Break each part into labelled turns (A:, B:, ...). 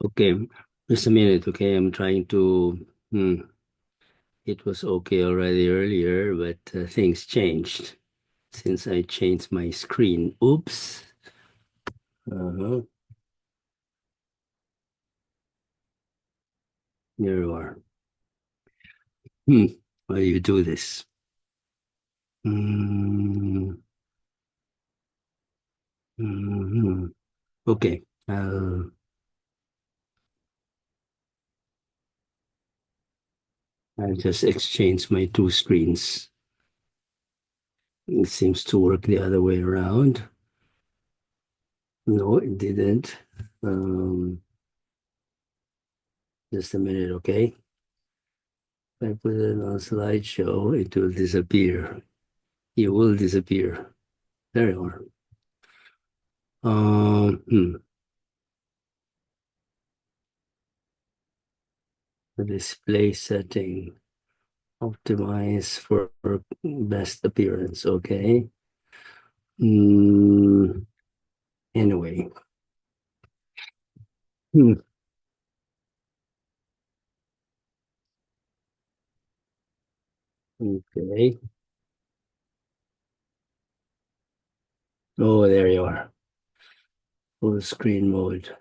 A: Okay, just a minute, okay? I'm trying to. It was okay already earlier, but things changed since I changed my screen. Oops. Uh-huh. There you are. Hmm. Why do you do this? Mm, mhm. Okay. I'll just exchange my two screens. It seems to work the other way around. No, it didn't. Um, just a minute, okay? If I put it on slideshow, it will disappear. It will disappear. There you are. Um, hmm. The display setting. Optimize for best appearance. Okay. Mm, anyway. Hmm. Okay. Oh, there you are. Full screen mode.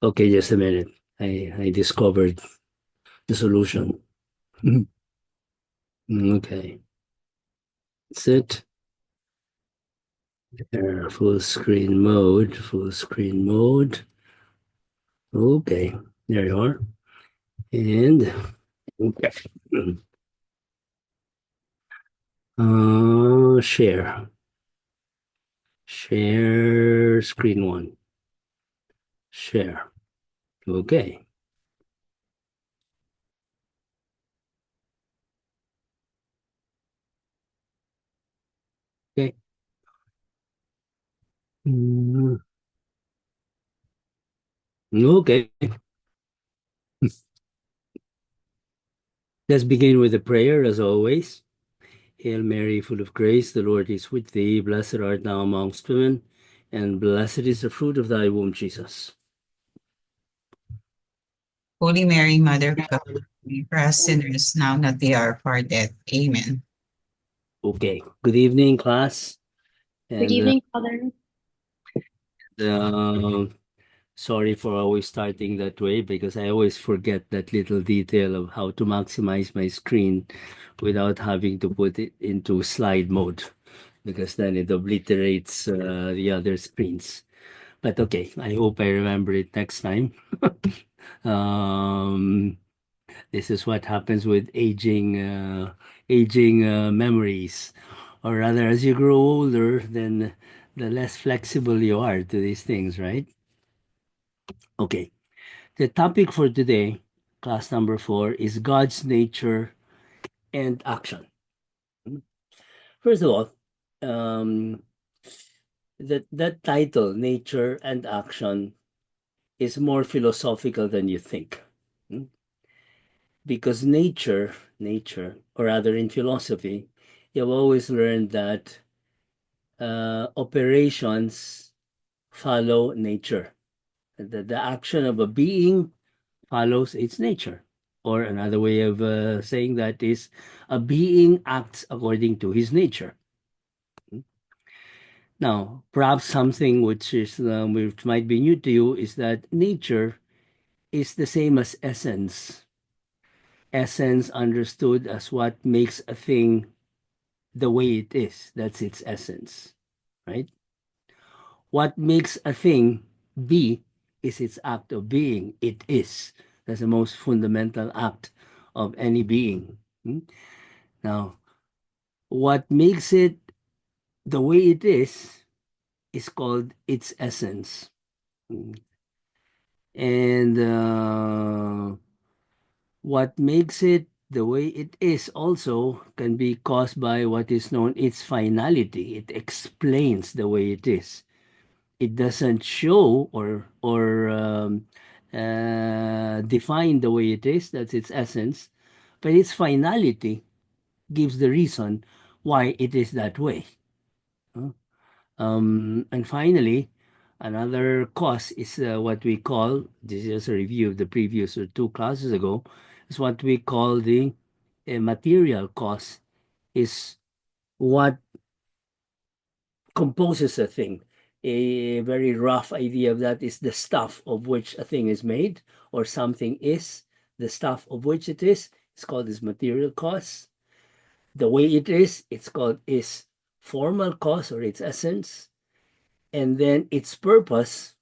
A: Okay, just a minute. I discovered the solution. Okay. That's it. Full screen mode. Full screen mode. Okay. There you are. And okay. Share. Share screen one. Share. Okay. Okay. Mm, okay. Let's begin with a prayer as always. Hail Mary, full of grace, the Lord is with thee. Blessed art thou amongst women, and blessed is the fruit of thy womb, Jesus.
B: Holy Mary, Mother of God, pray for us sinners now and at the hour of our death. Amen.
A: Okay. Good evening, class.
C: Good
A: And
C: evening, Father.
A: uh, sorry for always starting that way because I always forget that little detail of how to maximize my screen without having to put it into slide mode because then it obliterates the other screens. But okay, I hope I remember it next time. um, this is what happens with aging memories, or rather, as you grow older, then the less flexible you are to these things, right? Okay. The topic for today, class number 4, is God's nature and action. First of all, um, that title, nature and action, is more philosophical than you think. Hmm? Because nature, or rather in philosophy, you've always learned that operations follow nature. The action of a being follows its nature. Or another way of saying that is a being acts according to his nature. Now, perhaps something which might be new to you is that nature is the same as essence. Essence understood as what makes a thing the way it is. That's its essence, right? What makes a thing be is its act of being. It is. That's the most fundamental act of any being. Hmm? Now, what makes it the way it is called its essence. Hmm. And what makes it the way it is also can be caused by what is known its finality. It explains the way it is. It doesn't show or define the way it is. That's its essence, but its finality gives the reason why it is that way. huh? And finally, Another cause is what we call, this is a review of the previous or two classes ago, is what we call the material cause, is what composes a thing. A very rough idea of that is the stuff of which a thing is made or something is, the stuff of which it is. It's called its material cause. The way it is, it's called its formal cause or its essence. And then its purpose,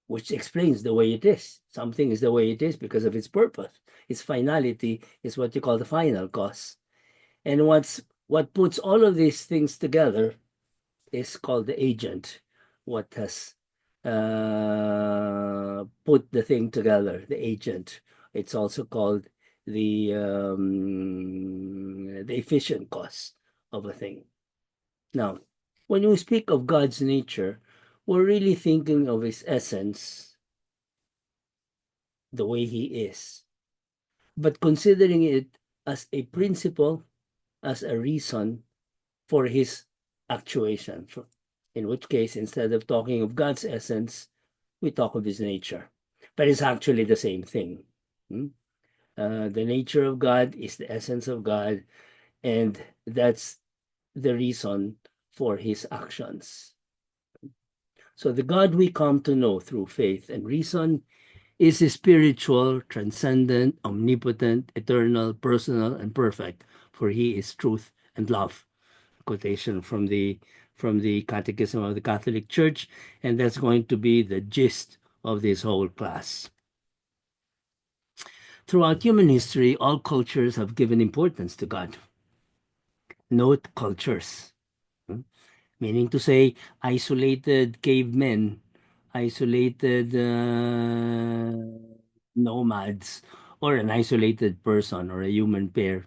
A: which explains the way it is. Something is the way it is because of its purpose. Its finality is what you call the final cause. And what puts all of these things together is called the agent. What has put the thing together, the agent. It's also called the efficient cause of a thing. Now, when we speak of God's nature, we're really thinking of his essence, the way he is, but considering it as a principle, as a reason for his actuation. In which case, instead of talking of God's essence, we talk of his nature. But it's actually the same thing. Hmm? The nature of God is the essence of God, and that's the reason for his actions. So the God we come to know through faith and reason is spiritual, transcendent, omnipotent, eternal, personal, and perfect, for he is truth and love. Quotation from the Catechism of the Catholic Church, and that's going to be the gist of this whole class. Throughout human history, all cultures have given importance to God. Note cultures, meaning to say isolated cavemen, isolated nomads, or an isolated person or a human pair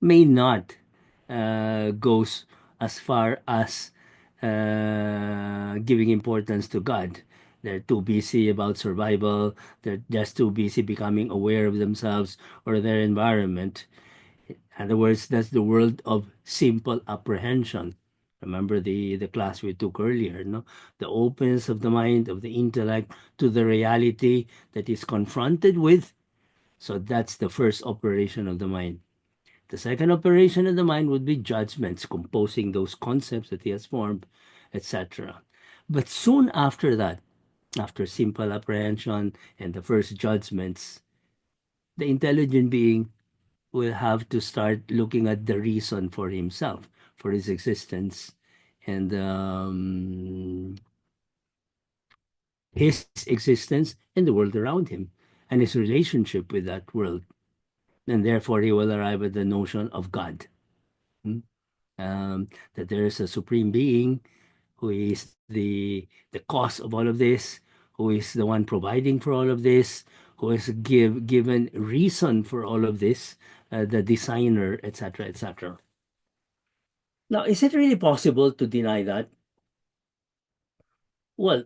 A: may not goes as far as giving importance to God. They're too busy about survival. They're just too busy becoming aware of themselves or their environment. In other words, that's the world of simple apprehension. Remember the class we took earlier, no? The openness of the mind, of the intellect to the reality that is confronted with. So that's the first operation of the mind. The second operation of the mind would be judgments, composing those concepts that he has formed, etc. But soon after that, after simple apprehension and the first judgments, the intelligent being will have to start looking at the reason for himself, for his existence, and his existence and the world around him, and his relationship with that world. And therefore, he will arrive at the notion of God. Hmm? That there is a supreme being who is the cause of all of this, who is the one providing for all of this, who is given reason for all of this, the designer, etc., etc. Now, is it really possible to deny that? Well,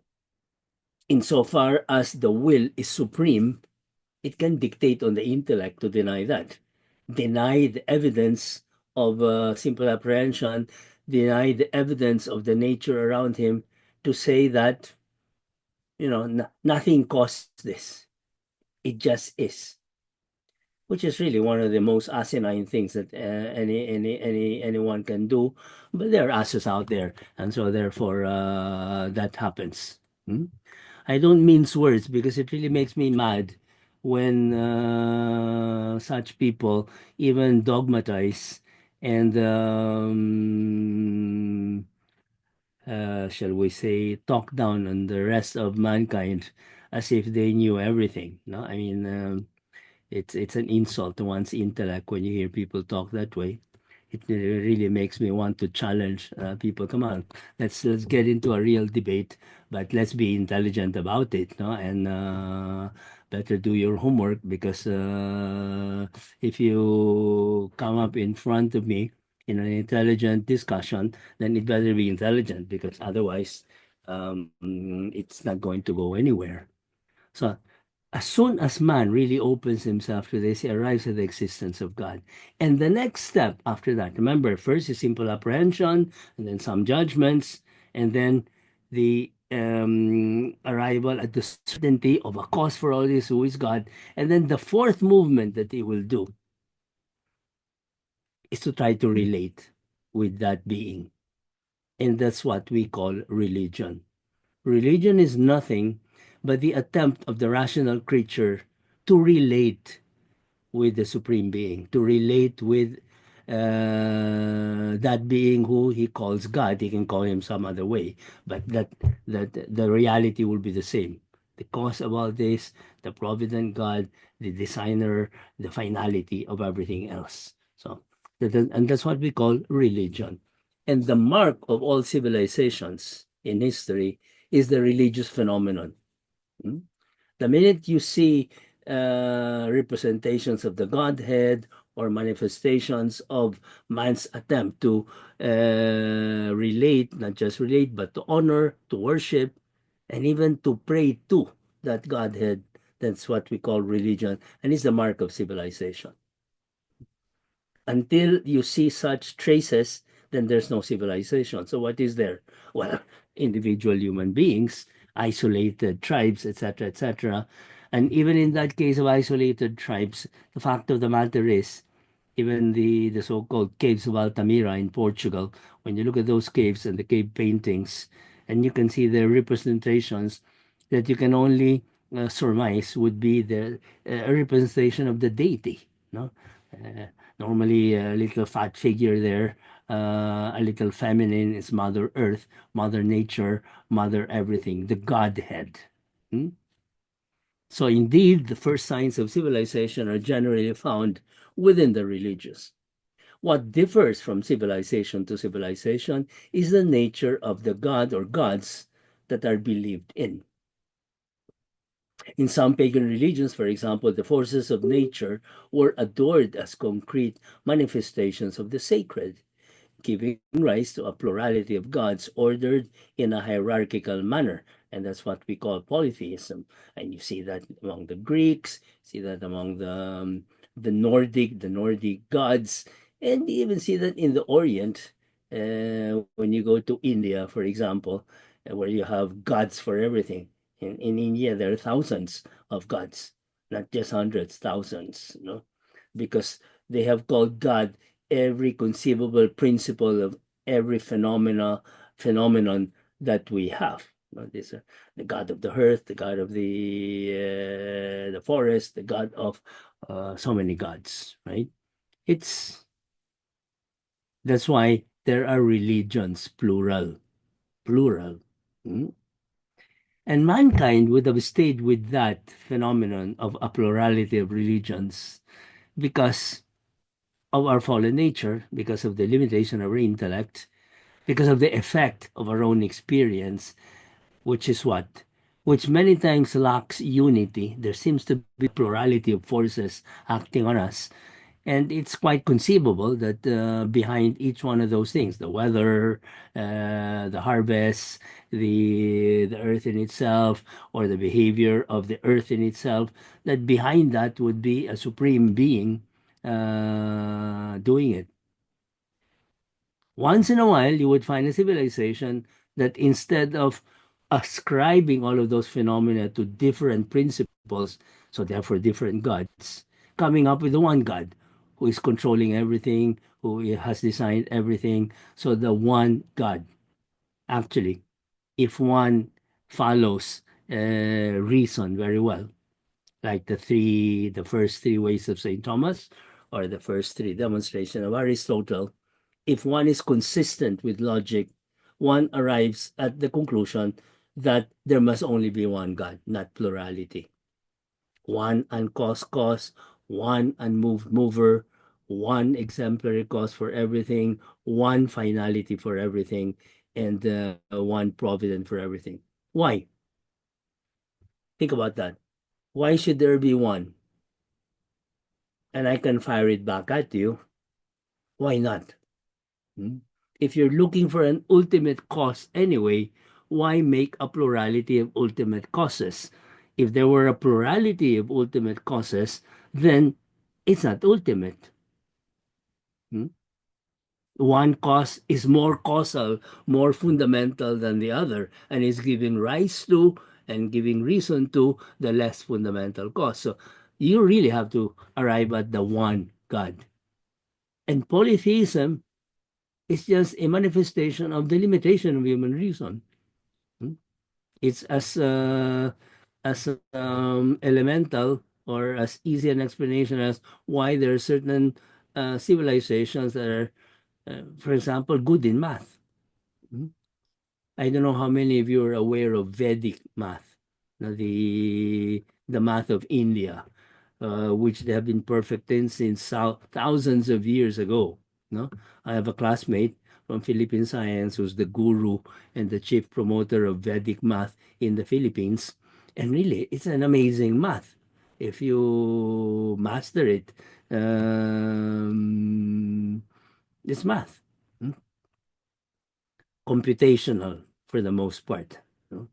A: insofar as the will is supreme, it can dictate on the intellect to deny that, deny the evidence of simple apprehension, deny the evidence of the nature around him, to say that, nothing caused this. It just is, which is really one of the most asinine things that anyone can do. But there are asses out there, and so therefore that happens. Hmm? I don't mince words because it really makes me mad when such people even dogmatize and shall we say, talk down on the rest of mankind as if they knew everything. No, I mean, it's an insult to one's intellect when you hear people talk that way. It really makes me want to challenge people. Come on, let's get into a real debate, but let's be intelligent about it, no? And better do your homework because if you come up in front of me in an intelligent discussion, then it better be intelligent because otherwise, it's not going to go anywhere. So as soon as man really opens himself to this, he arrives at the existence of God. And the next step after that, remember, first is simple apprehension, and then some judgments, and then the arrival at the certainty of a cause for all this who is God. And then the fourth movement that he will do is to try to relate with that being. And that's what we call religion. Religion is nothing but the attempt of the rational creature to relate with the supreme being, to relate with that being who he calls God. He can call him some other way, but that the reality will be the same. The cause of all this, the provident God, the designer, the finality of everything else. So, and that's what we call religion. And the mark of all civilizations in history is the religious phenomenon. Hmm? The minute you see representations of the Godhead or manifestations of man's attempt to relate, not just relate, but to honor, to worship, and even to pray to that Godhead, that's what we call religion, and is the mark of civilization. Until you see such traces, then there's no civilization. So what is there? Well, individual human beings, isolated tribes, etc., etc. And even in that case of isolated tribes, the fact of the matter is, even the so-called caves of Altamira in Portugal, when you look at those caves and the cave paintings, and you can see their representations that you can only surmise would be the a representation of the deity. No, uh, normally a little fat figure there, a little feminine is Mother Earth, Mother Nature, Mother everything, the Godhead. Hmm? So indeed, the first signs of civilization are generally found within the religious. What differs from civilization to civilization is the nature of the god or gods that are believed in. In some pagan religions, for example, the forces of nature were adored as concrete manifestations of the sacred, giving rise to a plurality of gods ordered in a hierarchical manner. And that's what we call polytheism. And you see that among the Greeks, see that among the Nordic gods, and you even see that in the Orient, when you go to India, for example, where you have gods for everything. In India, there are thousands of gods, not just hundreds, thousands, because they have called God every conceivable principle of every phenomenon that we have. These are the God of the earth, the God of the forest, the God of so many gods, right? It's That's why there are religions, plural, plural. Mm? And mankind would have stayed with that phenomenon of a plurality of religions because of our fallen nature, because of the limitation of our intellect, because of the effect of our own experience, which is what? Which many times lacks unity. There seems to be plurality of forces acting on us. And it's quite conceivable that behind each one of those things, the weather, the harvest, the earth in itself, or the behavior of the earth in itself, that behind that would be a supreme being doing it. Once in a while, you would find a civilization that instead of ascribing all of those phenomena to different principles, so therefore different gods, coming up with the one God who is controlling everything, who has designed everything. So the one God, actually, if one follows reason very well, like the first three ways of St. Thomas, or the first three demonstration of Aristotle, if one is consistent with logic, one arrives at the conclusion that there must only be one God, not plurality. One uncaused cause, one unmoved mover, one exemplary cause for everything, one finality for everything, and one provident for everything. Why? Think about that. Why should there be one? And I can fire it back at you. Why not? Hmm? If you're looking for an ultimate cause anyway, why make a plurality of ultimate causes? If there were a plurality of ultimate causes, then it's not ultimate. Hmm? One cause is more causal, more fundamental than the other, and is giving rise to and giving reason to the less fundamental cause. So you really have to arrive at the one God. And polytheism is just a manifestation of the limitation of human reason. Hmm? It's as elemental or as easy an explanation as why there are certain civilizations that are, for example, good in math. Hmm? I don't know how many of you are aware of Vedic math, the math of India, which they have been perfect in since thousands of years ago. No, I have a classmate from Philippine Science who's the guru and the chief promoter of Vedic math in the Philippines, and really, it's an amazing math if you master it. Um, it's math. Hmm? Computational for the most part. No?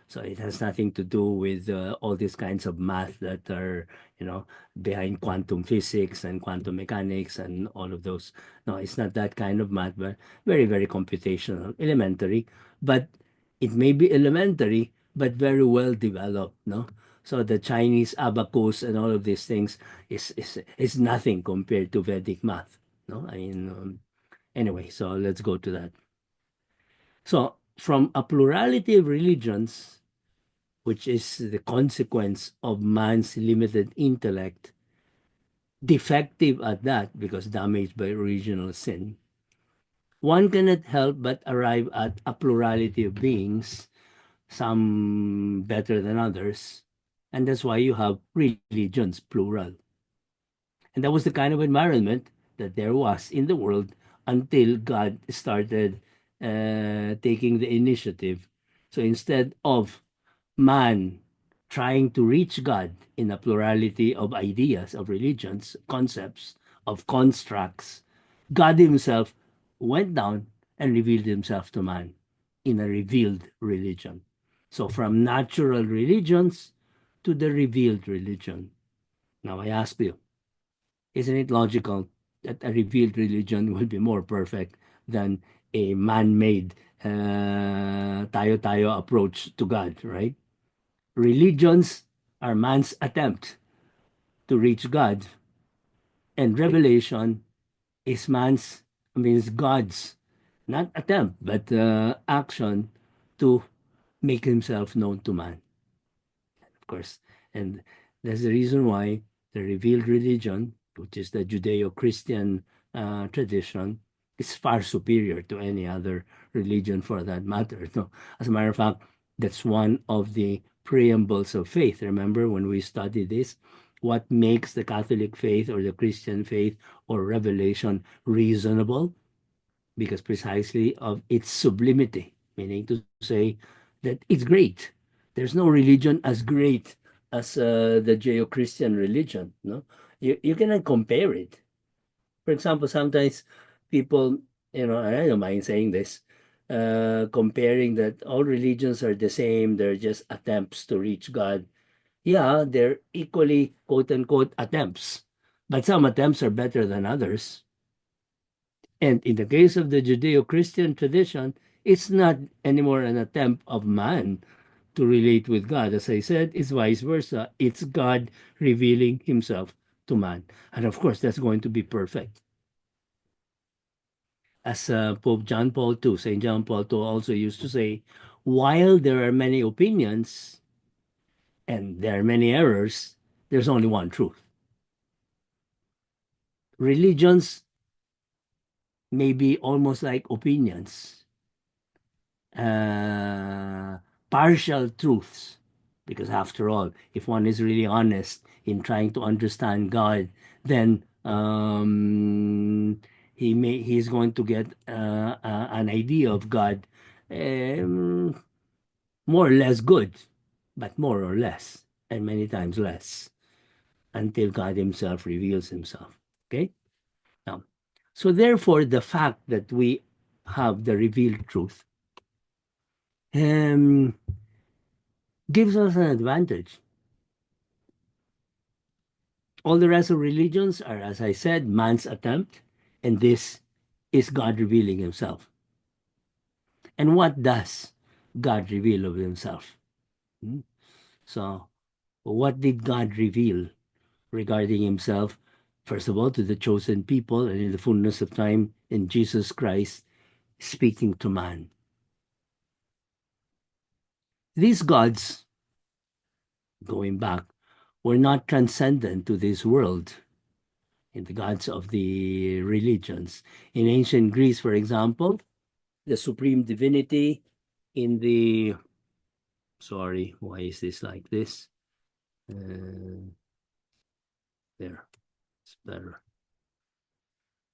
A: So it has nothing to do with all these kinds of math that are, you know, behind quantum physics and quantum mechanics and all of those. No, it's not that kind of math, but very, very computational, elementary. But it may be elementary, but very well developed. No, so the Chinese abacus and all of these things is nothing compared to Vedic math. No, I mean, anyway. So let's go to that. So, from a plurality of religions, which is the consequence of man's limited intellect, defective at that because damaged by original sin, one cannot help but arrive at a plurality of beings, some better than others. And that's why you have religions, plural. And that was the kind of environment that there was in the world until God started taking the initiative. So instead of man trying to reach God in a plurality of ideas, of religions, concepts, of constructs, God Himself went down and revealed Himself to man in a revealed religion. So from natural religions to the revealed religion. Now I ask you, isn't it logical that a revealed religion will be more perfect than a man-made tayo-tayo approach to God, right? Religions are man's attempt to reach God, and revelation is man's, means God's, not attempt, but action to make himself known to man, of course. And that's the reason why the revealed religion, which is the Judeo Christian tradition, is far superior to any other religion for that matter. No? As a matter of fact, that's one of the preambles of faith. Remember when we studied this? What makes the Catholic faith or the Christian faith or revelation reasonable? Because precisely of its sublimity, meaning to say that it's great. There's no religion as great as the Judeo-Christian religion. No, you cannot compare it. For example, sometimes people, and I don't mind saying this, comparing that all religions are the same. They're just attempts to reach God. Yeah, they're equally quote unquote attempts, but some attempts are better than others. And in the case of the Judeo Christian tradition, it's not anymore an attempt of man to relate with God. As I said, it's vice versa. It's God revealing himself to man. And of course, that's going to be perfect. As Pope John Paul II, St. John Paul II also used to say, while there are many opinions and there are many errors, there's only one truth. Religions may be almost like opinions, uh, partial truths. Because after all, if one is really honest in trying to understand God, then he's going to get an idea of God, um, more or less good, but more or less, and many times less, until God Himself reveals Himself. Okay, now, so therefore, the fact that we have the revealed truth um, gives us an advantage. All the rest of religions are, as I said, man's attempt, and this is God revealing himself. And what does God reveal of himself? Hmm? So, what did God reveal regarding himself? First of all, to the chosen people, and in the fullness of time, in Jesus Christ speaking to man. These gods, going back, were not transcendent to this world in the gods of the religions. In ancient Greece, for example, the supreme divinity in the, sorry, why is this like this? There, it's better.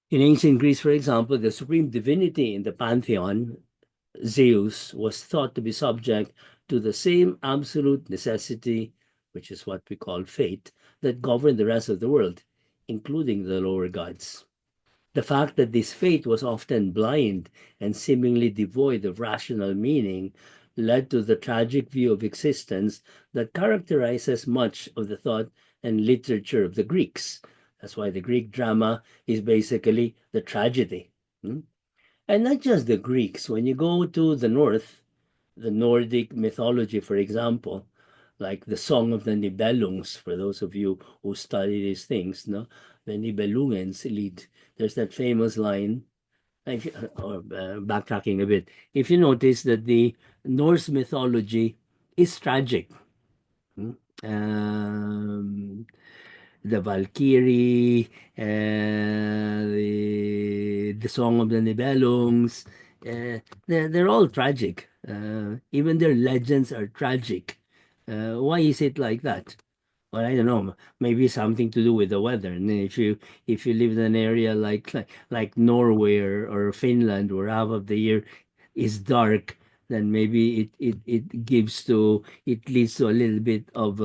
A: In ancient Greece, for example, the supreme divinity in the pantheon, Zeus, was thought to be subject to the same absolute necessity, which is what we call fate, that governed the rest of the world, including the lower gods. The fact that this fate was often blind and seemingly devoid of rational meaning led to the tragic view of existence that characterizes much of the thought and literature of the Greeks. That's why the Greek drama is basically the tragedy. Hmm? And not just the Greeks. When you go to the north, the Nordic mythology, for example, like the Song of the Nibelungs, for those of you who study these things, no, the Nibelungens lead. There's that famous line. Backtracking a bit, if you notice that the Norse mythology is tragic. Hmm? Um, the Valkyrie, the Song of the Nibelungs. They're all tragic. Even their legends are tragic. Why is it like that? Well, I don't know. Maybe something to do with the weather. And if you live in an area like Norway or Finland, where half of the year is dark, then maybe it leads to a little bit of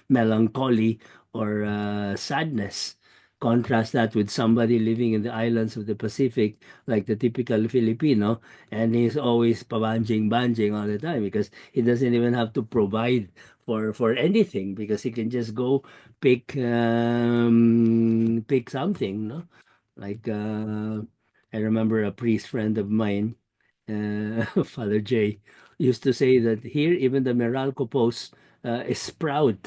A: melancholy or sadness. Contrast that with somebody living in the islands of the Pacific, like the typical Filipino, and he's always pabanjing-banjing all the time because he doesn't even have to provide for anything because he can just go pick something, no? Like I remember a priest friend of mine, Father J, used to say that here even the Meralco posts sprout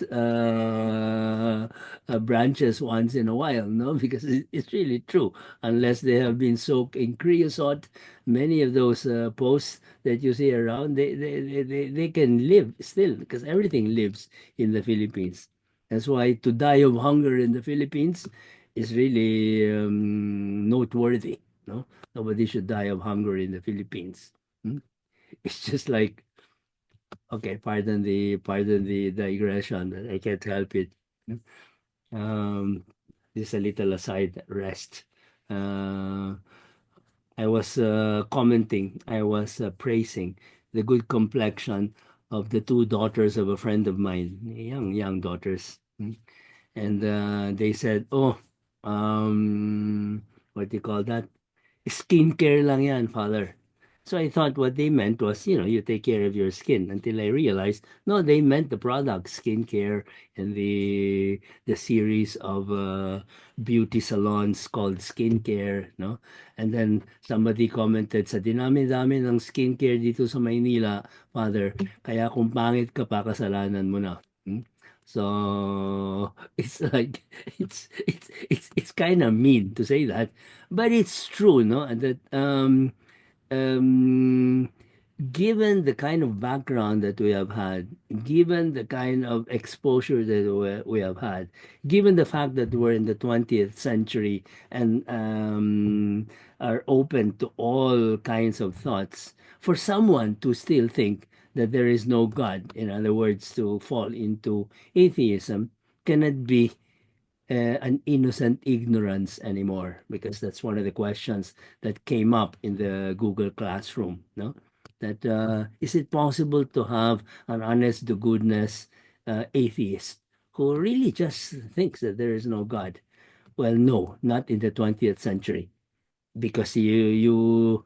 A: branches once in a while, no? Because it's really true. Unless they have been soaked in creosote, many of those posts that you see around, they can live still because everything lives in the Philippines. That's why to die of hunger in the Philippines is really noteworthy. No, nobody should die of hunger in the Philippines. Hmm? It's just like, okay, pardon the digression. I can't help it. Um, just a little aside. Rest. Uh, I was commenting. I was praising the good complexion of the two daughters of a friend of mine, young daughters. And they said, "Oh, what do you call that? Skincare lang yan, father." So I thought what they meant was, you take care of your skin. Until I realized, no, they meant the product, skincare, and the series of beauty salons called skincare, no? And then somebody commented, sa dinami-dami ng skincare dito sa Maynila, father, kaya kung pangit ka pa, kasalanan mo na. Hmm? So it's like it's kind of mean to say that, but it's true, no? And that um, given the kind of background that we have had, given the kind of exposure that we have had, given the fact that we're in the 20th century and are open to all kinds of thoughts, for someone to still think that there is no God, in other words, to fall into atheism, cannot be an innocent ignorance anymore, because that's one of the questions that came up in the Google Classroom. No, that is it possible to have an honest to goodness atheist who really just thinks that there is no God? Well, no, not in the 20th century, because you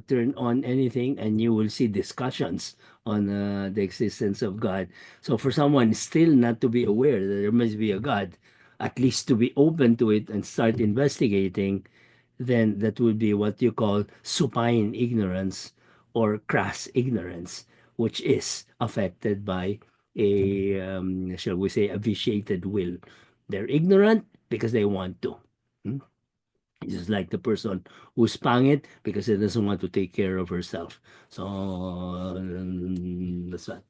A: turn on anything and you will see discussions on the existence of God. So for someone still not to be aware that there must be a God, at least to be open to it and start investigating, then that would be what you call supine ignorance or crass ignorance, which is affected by a, shall we say, a vitiated will. They're ignorant because they want to. Hmm? Just like the person who's pangit because he doesn't want to take care of herself. So that's that.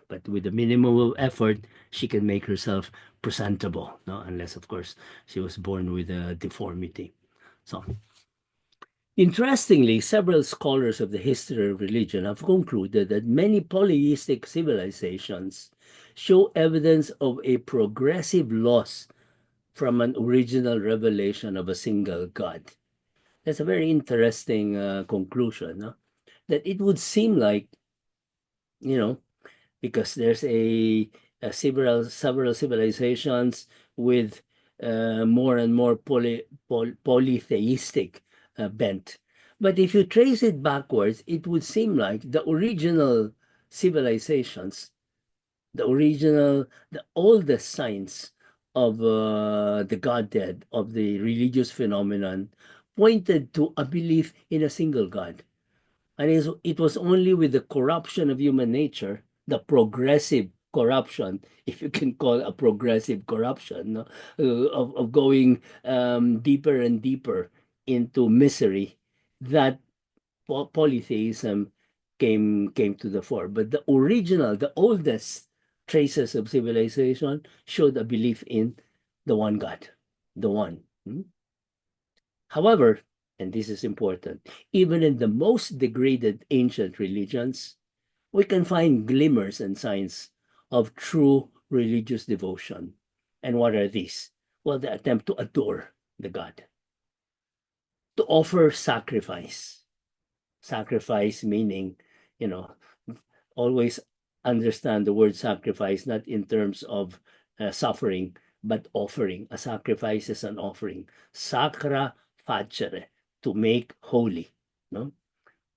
A: But with the minimum of effort, she can make herself presentable. No, unless of course she was born with a deformity. So interestingly, several scholars of the history of religion have concluded that many polytheistic civilizations show evidence of a progressive loss from an original revelation of a single God. That's a very interesting conclusion, no? That it would seem like, you know, because there's several civilizations with more and more polytheistic bent. But if you trace it backwards, it would seem like the original civilizations, the oldest signs of the Godhead, of the religious phenomenon, pointed to a belief in a single God. And it was only with the corruption of human nature, the progressive corruption, if you can call a progressive corruption, no? Of going deeper and deeper into misery, that polytheism came to the fore. But the original, the oldest traces of civilization showed a belief in the one God, the one. However, and this is important, even in the most degraded ancient religions, we can find glimmers and signs of true religious devotion. And what are these? Well, the attempt to adore the God, to offer sacrifice. Sacrifice meaning, you know, always understand the word sacrifice not in terms of suffering, but offering. A sacrifice is an offering. Sacra facere, to make holy. No?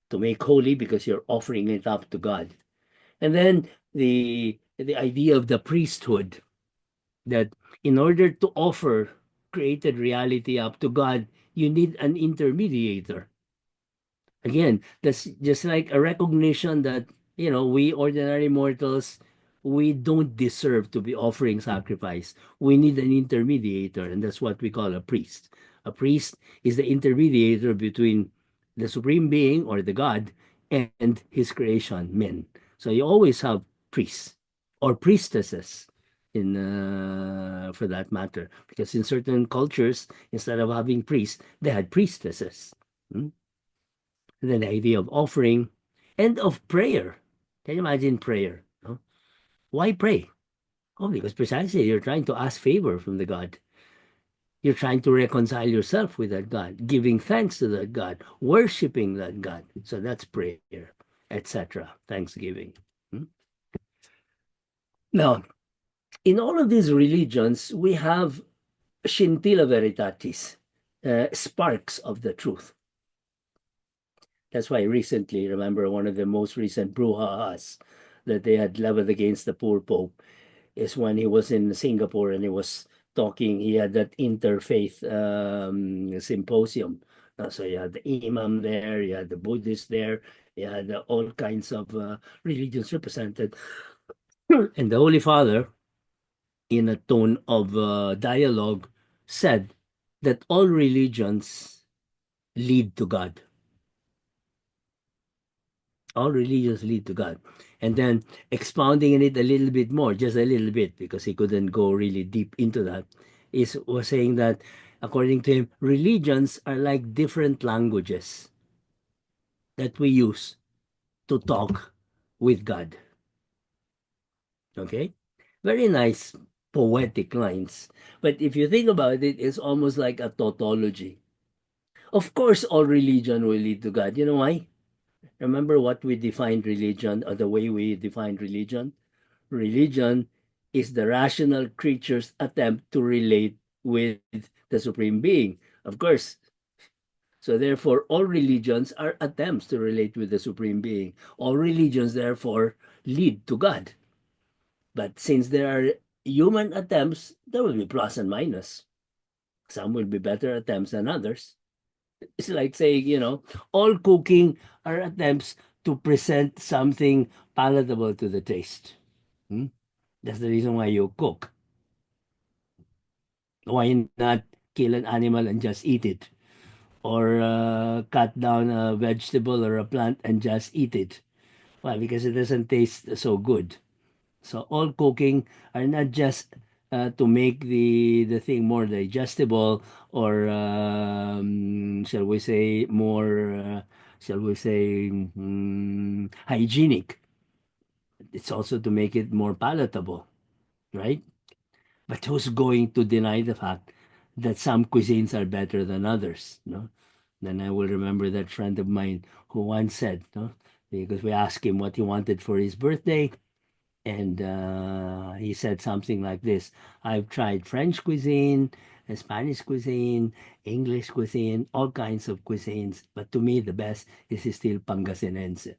A: To make holy because you're offering it up to God. And then the idea of the priesthood, that in order to offer created reality up to God, you need an intermediator. Again, that's just like a recognition that, we ordinary mortals, we don't deserve to be offering sacrifice. We need an intermediator, and that's what we call a priest. A priest is the intermediator between the supreme being or the God and his creation, men. So you always have priests or priestesses in for that matter, because in certain cultures, instead of having priests, they had priestesses. Hmm? And then the idea of offering and of prayer. Can you imagine prayer? No? Why pray? Oh, because precisely you're trying to ask favor from the God. You're trying to reconcile yourself with that God, giving thanks to that God, worshiping that God. So that's prayer, etc. Thanksgiving. Hmm? Now, in all of these religions, we have scintilla veritatis, sparks of the truth. That's why recently, remember, one of the most recent brouhahas that they had leveled against the poor Pope is when he was in Singapore and he was talking. He had that interfaith symposium. So you had the Imam there, you had the Buddhist there, you had all kinds of religions represented. And the Holy Father, in a tone of dialogue, said that all religions lead to God. All religions lead to God. And then expounding in it a little bit more, just a little bit, because he couldn't go really deep into that, was saying that according to him, religions are like different languages that we use to talk with God. Okay? Very nice poetic lines. But if you think about it, it's almost like a tautology. Of course, all religion will lead to God. You know why? Remember what we defined religion, or the way we defined religion? Religion is the rational creature's attempt to relate with the supreme being. Of course. So therefore, all religions are attempts to relate with the supreme being. All religions, therefore, lead to God. But since there are human attempts, there will be plus and minus. Some will be better attempts than others. It's like saying, all cooking are attempts to present something palatable to the taste. Hmm? That's the reason why you cook. Why not kill an animal and just eat it? Or cut down a vegetable or a plant and just eat it? Why? Because it doesn't taste so good. So all cooking are not just to make the thing more digestible or shall we say more shall we say hygienic. It's also to make it more palatable, right? But who's going to deny the fact that some cuisines are better than others? No. Then I will remember that friend of mine who once said, no, because we asked him what he wanted for his birthday, and he said something like this: I've tried French cuisine, Spanish cuisine, English cuisine, all kinds of cuisines, but to me, the best is still Pangasinense.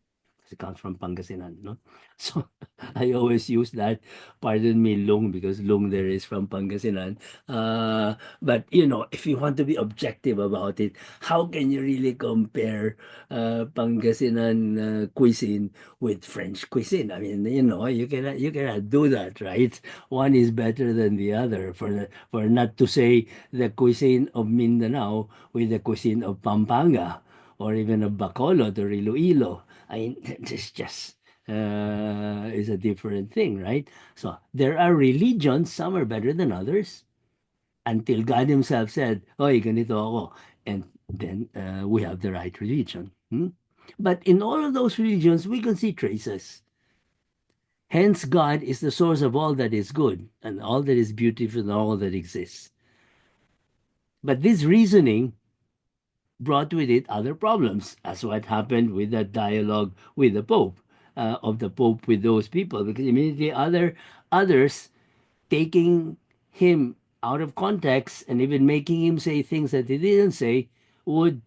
A: It comes from Pangasinan, no? So I always use that, pardon me, lung, because lung there is from Pangasinan. But, if you want to be objective about it, how can you really compare Pangasinan cuisine with French cuisine? I mean, you cannot do that, right? One is better than the other. For not to say the cuisine of Mindanao with the cuisine of Pampanga or even of Bacolod or Iloilo. I mean, it's just is a different thing, right? So there are religions, some are better than others, until God Himself said, "Oy, ganito ako," and then we have the right religion. Hmm? But in all of those religions, we can see traces. Hence, God is the source of all that is good and all that is beautiful and all that exists. But this reasoning brought with it other problems, as what happened with that dialogue with the Pope, of the Pope with those people, because immediately others taking him out of context and even making him say things that he didn't say would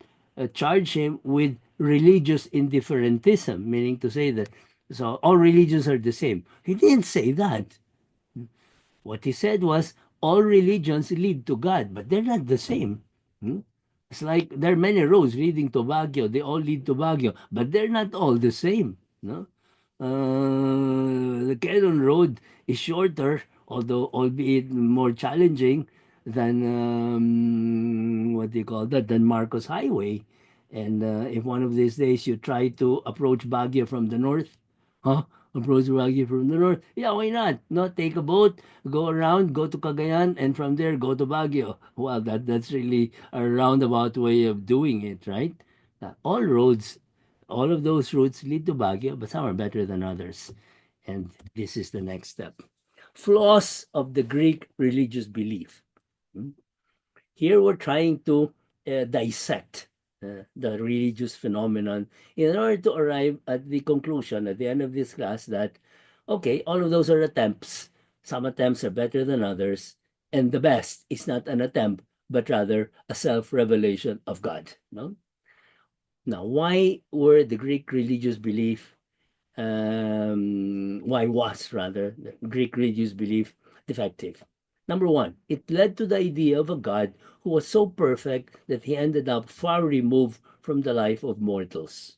A: charge him with religious indifferentism, meaning to say that so all religions are the same. He didn't say that. What he said was all religions lead to God, but they're not the same. Hmm? It's like there are many roads leading to Baguio. They all lead to Baguio, but they're not all the same. No, the Quezon Road is shorter, although albeit more challenging than what do you call that? Than Marcos Highway. And if one of these days you try to approach Baguio from the north, huh? Approach Baguio from the north. Yeah, why not? No, take a boat, go around, go to Cagayan, and from there go to Baguio. Well, that's really a roundabout way of doing it, right? All roads, all of those routes lead to Baguio, but some are better than others. And this is the next step. Flaws of the Greek religious belief. Hmm? Here we're trying to dissect the religious phenomenon in order to arrive at the conclusion at the end of this class that, okay, all of those are attempts. Some attempts are better than others. And the best is not an attempt, but rather a self revelation of God. No? Now, why were the Greek religious belief why was rather the Greek religious belief defective? Number one, it led to the idea of a God who was so perfect that he ended up far removed from the life of mortals.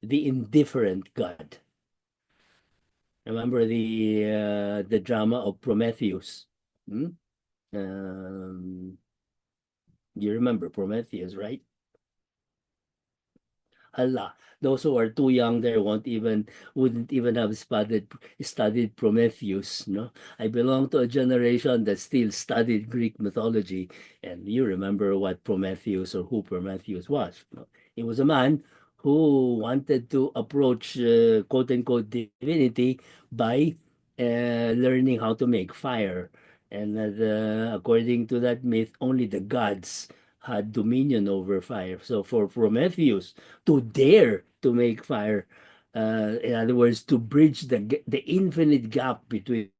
A: The indifferent God. Remember the drama of Prometheus. Hmm? Um, you remember Prometheus, right? Allah. Those who are too young there wouldn't even have studied Prometheus. No, I belong to a generation that still studied Greek mythology, and you remember what Prometheus or who Prometheus was. No? He was a man who wanted to approach quote unquote divinity by learning how to make fire, and according to that myth, only the gods had dominion over fire. So for Prometheus to dare to make fire. In other words, to bridge the infinite gap between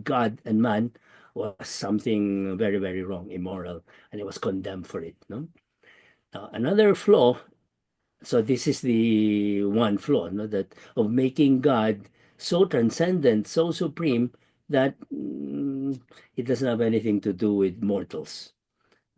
A: God and man was something very, very wrong, immoral, and he was condemned for it. No, now another flaw. So this is the one flaw, no, that of making God so transcendent, so supreme that it doesn't have anything to do with mortals.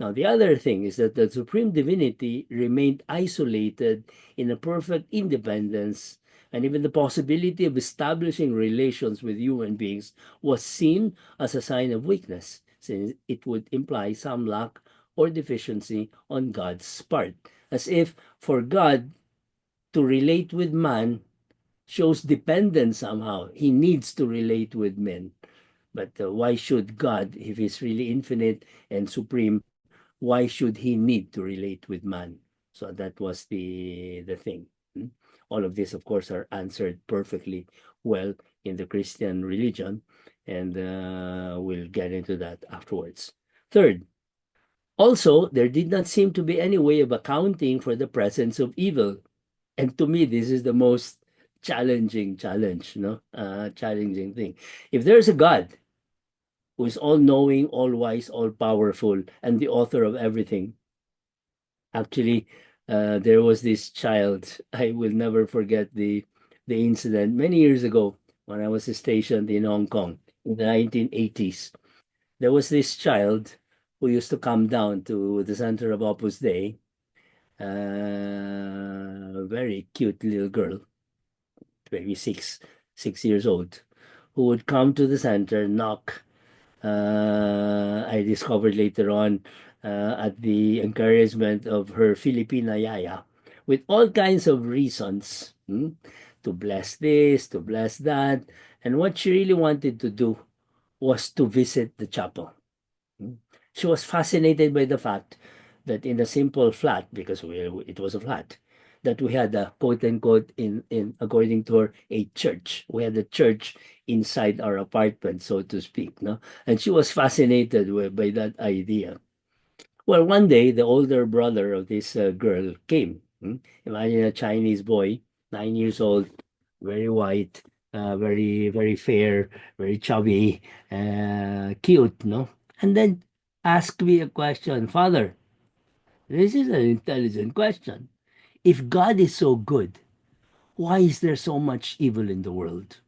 A: Now, the other thing is that the supreme divinity remained isolated in a perfect independence, and even the possibility of establishing relations with human beings was seen as a sign of weakness, since it would imply some lack or deficiency on God's part, as if for God to relate with man shows dependence somehow. He needs to relate with men. But why should God, if He's really infinite and supreme, why should He need to relate with man? So that was the thing. Hmm? All of this, of course, are answered perfectly well in the Christian religion, and we'll get into that afterwards. Third, also, there did not seem to be any way of accounting for the presence of evil. And to me, this is the most challenging thing. If there's a God who is all knowing, all wise, all powerful, and the author of everything, actually, there was this child. I will never forget the incident many years ago when I was stationed in Hong Kong in the 1980s. There was this child who used to come down to the center of Opus Dei, a very cute little girl, maybe 6 years old, who would come to the center, knock. I discovered later on, at the encouragement of her Filipina yaya, with all kinds of reasons, to bless this, to bless that. And what she really wanted to do was to visit the chapel. Mm. She was fascinated by the fact that in a simple flat, because it was a flat, that we had a quote unquote, in according to her, a church. We had a church inside our apartment, so to speak. No, and she was fascinated by that idea. Well, one day the older brother of this girl came. Imagine a Chinese boy, 9 years old, very white, very fair, very chubby, cute, no? And then asked me a question, Father. This is an intelligent question. If God is so good, why is there so much evil in the world?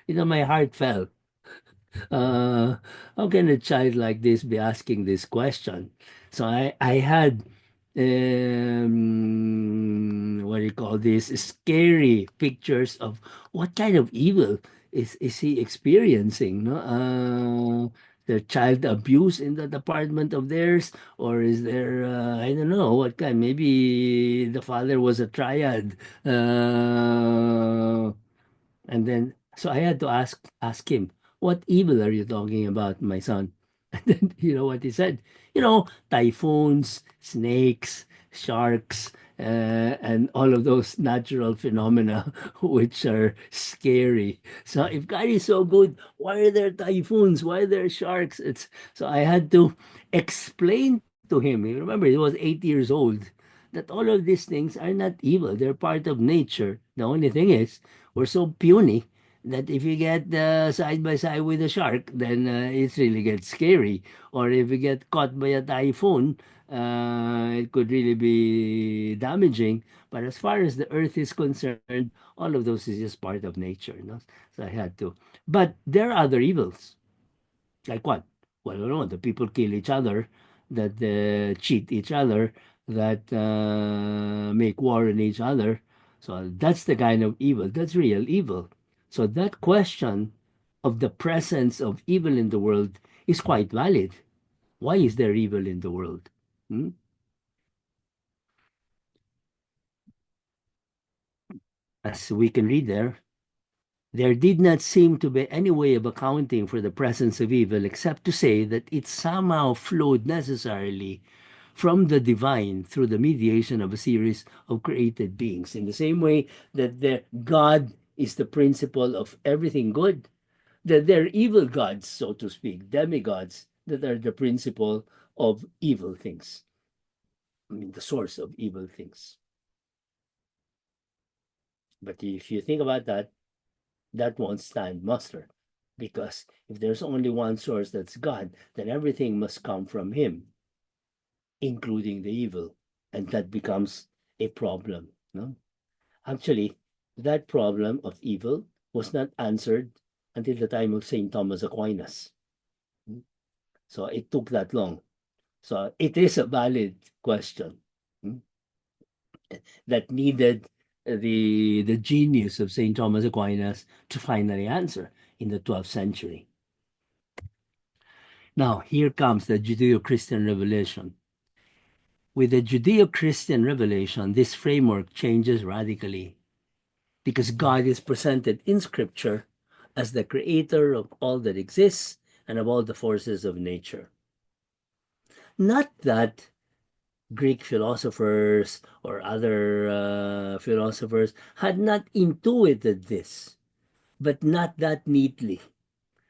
A: My heart fell. uh, how can a child like this be asking this question? So I had, what do you call this, scary pictures of what kind of evil is he experiencing, no? The child abuse in that apartment of theirs, or is there, I don't know what kind, maybe the father was a triad, and then, so I had to ask him, "What evil are you talking about, my son?" And then you know what he said? Typhoons, snakes, sharks, and all of those natural phenomena which are scary. So if God is so good, why are there typhoons? Why are there sharks? It's so I had to explain to him. You remember, he was 8 years old. That all of these things are not evil. They're part of nature. The only thing is, we're so puny that if you get side by side with a shark, then it really gets scary. Or if you get caught by a typhoon, it could really be damaging. But as far as the earth is concerned, all of those is just part of nature. So I had to. But there are other evils. Like what? Well, I don't know. The people kill each other, that cheat each other, that make war on each other. So that's the kind of evil. That's real evil. So that question of the presence of evil in the world is quite valid. Why is there evil in the world? Hmm? As we can read there did not seem to be any way of accounting for the presence of evil except to say that it somehow flowed necessarily from the divine through the mediation of a series of created beings. In the same way that God is the principle of everything good, that there are evil gods, so to speak, demigods, that are the principle of evil things. I mean, the source of evil things. But if you think about that, that won't stand muster. Because if there's only one source, that's God, then everything must come from Him, including the evil. And that becomes a problem. No? Actually, that problem of evil was not answered until the time of St. Thomas Aquinas. So it took that long. So it is a valid question, mm, that needed the genius of Saint Thomas Aquinas to finally answer in the 12th century. Now here comes the Judeo-Christian revelation. With the Judeo-Christian revelation, this framework changes radically because God is presented in Scripture as the creator of all that exists and of all the forces of nature. Not that Greek philosophers or other philosophers had not intuited this, but not that neatly.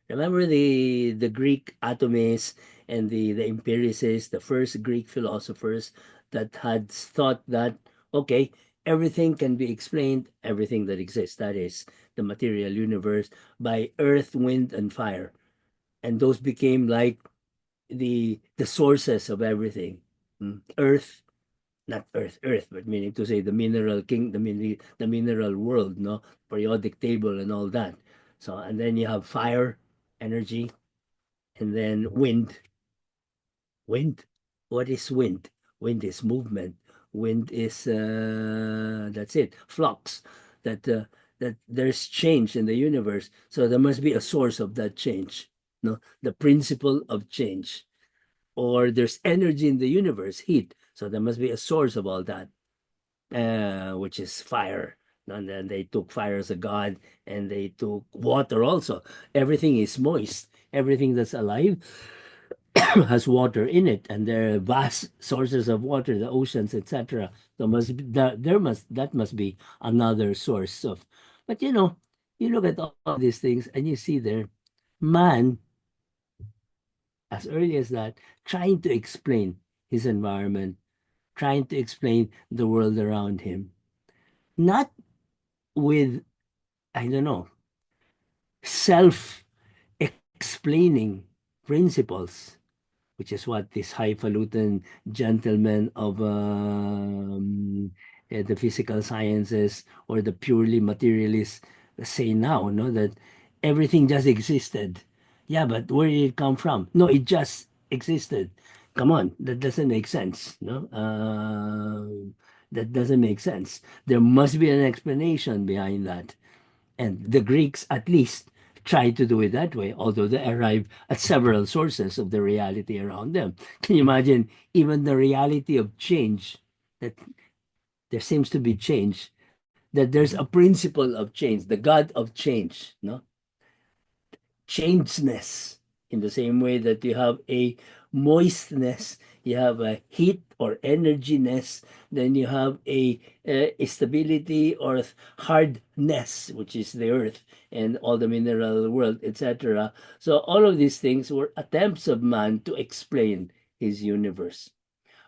A: Remember the Greek atomists and the empiricists, the first Greek philosophers that had thought that, okay, everything can be explained, everything that exists, that is the material universe, by earth, wind, and fire. And those became like the sources of everything. Earth, not earth, but meaning to say the mineral king, the mineral world, no, periodic table and all that. So and then you have fire, energy, and then wind. Wind. What is wind? Wind is movement. Wind is that's it. Flux. That that there's change in the universe. So there must be a source of that change. No, the principle of change. Or there's energy in the universe, heat. So there must be a source of all that, which is fire. And then they took fire as a god, and they took water also. Everything is moist. Everything that's alive has water in it, and there are vast sources of water, the oceans, etc. That must be another source of. But you look at all these things, and you see there, man, as early as that, trying to explain his environment, trying to explain the world around him, not with, I don't know, self explaining principles, which is what this highfalutin gentlemen of the physical sciences or the purely materialists say now, no, that everything just existed. Yeah, but where did it come from? No, it just existed. Come on, that doesn't make sense. No, that doesn't make sense. There must be an explanation behind that. And the Greeks, at least, tried to do it that way, although they arrived at several sources of the reality around them. Can you imagine even the reality of change, that there seems to be change, that there's a principle of change, the God of change, no? Changeness, in the same way that you have a moistness, you have a heat or energyness, then you have a stability or hardness, which is the earth and all the mineral world, etc. So all of these things were attempts of man to explain his universe.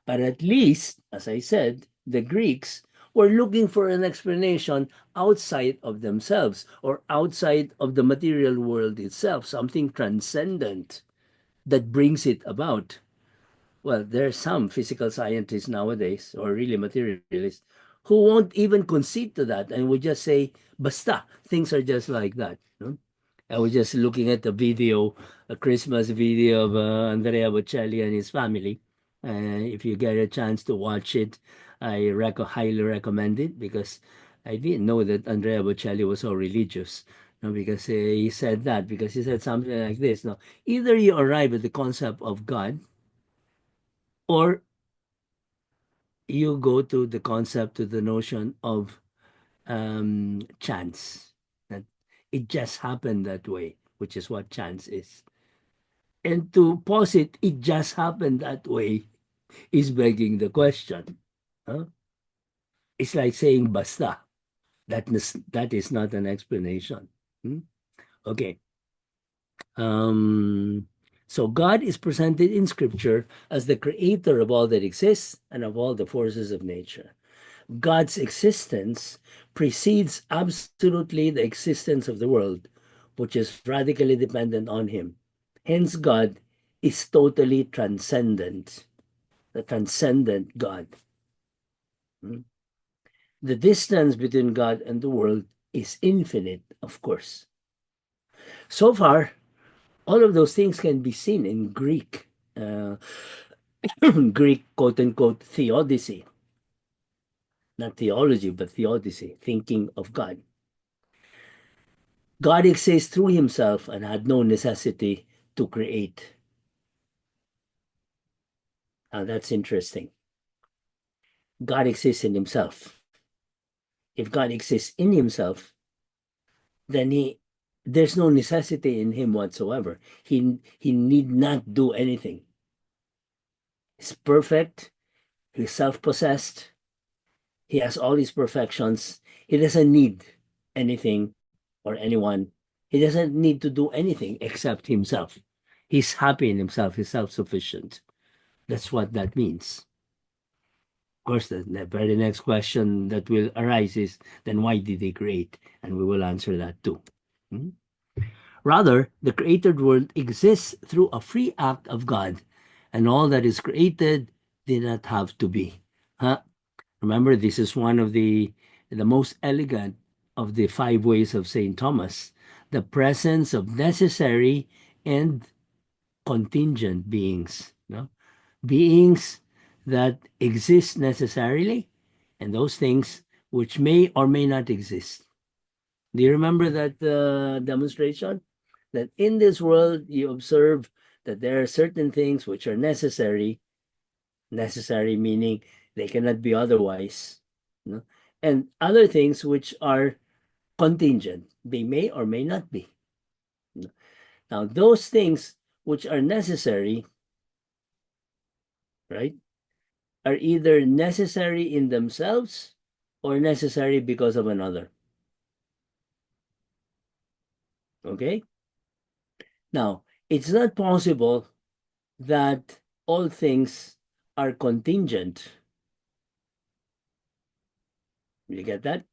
A: But at least, as I said, the Greeks were looking for an explanation outside of themselves or outside of the material world itself, something transcendent that brings it about. Well, there are some physical scientists nowadays, or really materialists, who won't even concede to that and would just say, basta, things are just like that. No? I was just looking at the video, a Christmas video of Andrea Bocelli and his family. If you get a chance to watch it, highly recommend it, because I didn't know that Andrea Bocelli was so religious. No, because he said that, because he said something like this. No, either you arrive at the concept of God, or you go to the concept, to the notion of chance, that it just happened that way, which is what chance is. And to posit it just happened that way is begging the question. Huh? It's like saying basta. That is not an explanation. Hmm? Okay. Um, so God is presented in Scripture as the creator of all that exists and of all the forces of nature. God's existence precedes absolutely the existence of the world, which is radically dependent on Him. Hence, God is totally transcendent, the transcendent God. Hmm? The distance between God and the world is infinite, of course. So far, all of those things can be seen in Greek. Uh, Greek quote unquote theodicy, not theology, but theodicy, thinking of God. God exists through himself and had no necessity to create. Now that's interesting. God exists in himself. If God exists in himself, then there's no necessity in him whatsoever. He need not do anything. He's perfect, he's self-possessed, he has all his perfections. He doesn't need anything or anyone. He doesn't need to do anything except himself. He's happy in himself, he's self-sufficient. That's what that means. Of course, the very next question that will arise is then why did they create? And we will answer that too. Hmm? Rather, the created world exists through a free act of God, and all that is created did not have to be. Huh? Remember, this is one of the most elegant of the five ways of Saint Thomas, the presence of necessary and contingent beings. No? Beings that exist necessarily, and those things which may or may not exist. Do you remember that demonstration? That in this world you observe that there are certain things which are necessary meaning they cannot be otherwise, no? And other things which are contingent, they may or may not be. No? Now, those things which are necessary, right, are either necessary in themselves or necessary because of another. Okay? Now, it's not possible that all things are contingent. You get that?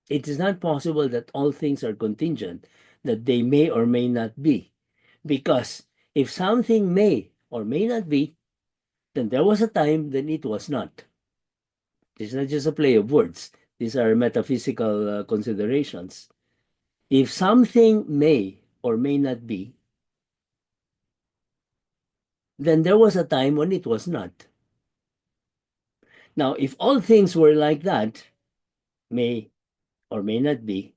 A: It is not possible that all things are contingent, that they may or may not be. Because if something may or may not be, then there was a time then it was not. It's not just a play of words. These are metaphysical considerations. If something may or may not be, then there was a time when it was not. Now, if all things were like that, may or may not be,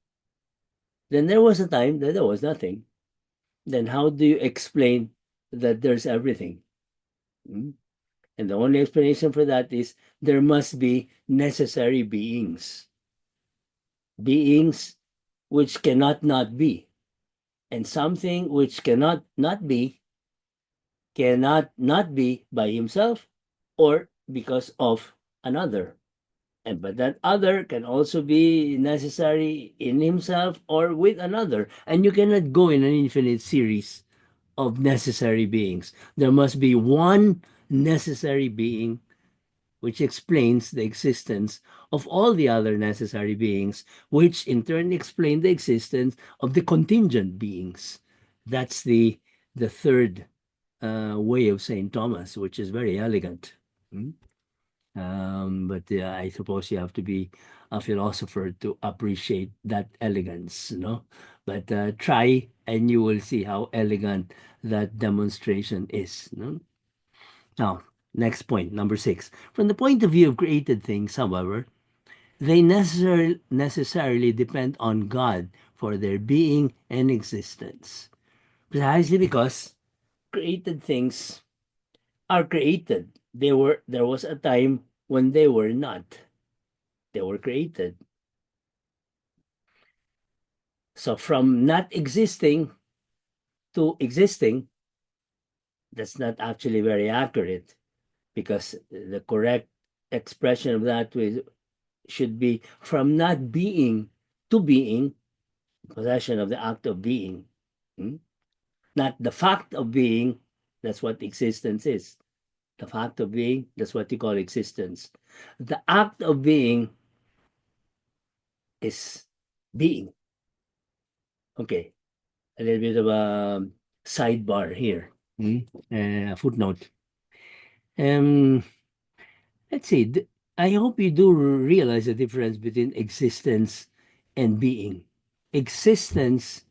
A: then there was a time that there was nothing. Then how do you explain that there's everything? Hmm? And the only explanation for that is there must be necessary beings, beings which cannot not be. And something which cannot not be by himself or because of another. And but that other can also be necessary in himself or with another. And you cannot go in an infinite series of necessary beings. There must be one necessary being which explains the existence of all the other necessary beings, which in turn explain the existence of the contingent beings. That's the third way of Saint Thomas, which is very elegant. Hmm? But I suppose you have to be a philosopher to appreciate that elegance, no? But try and you will see how elegant that demonstration is. No? Now, next point, number six. From the point of view of created things, however, they necessarily depend on God for their being and existence. Precisely because created things are created. There was a time when they were not. They were created. So from not existing to existing, that's not actually very accurate because the correct expression of that should be from not being to being, possession of the act of being. Hmm? Not the fact of being, that's what existence is. The fact of being, that's what you call existence. The act of being is being. Okay, a little bit of a sidebar here. Footnote. Um, let's see. I hope you do realize the difference between existence and being. Existence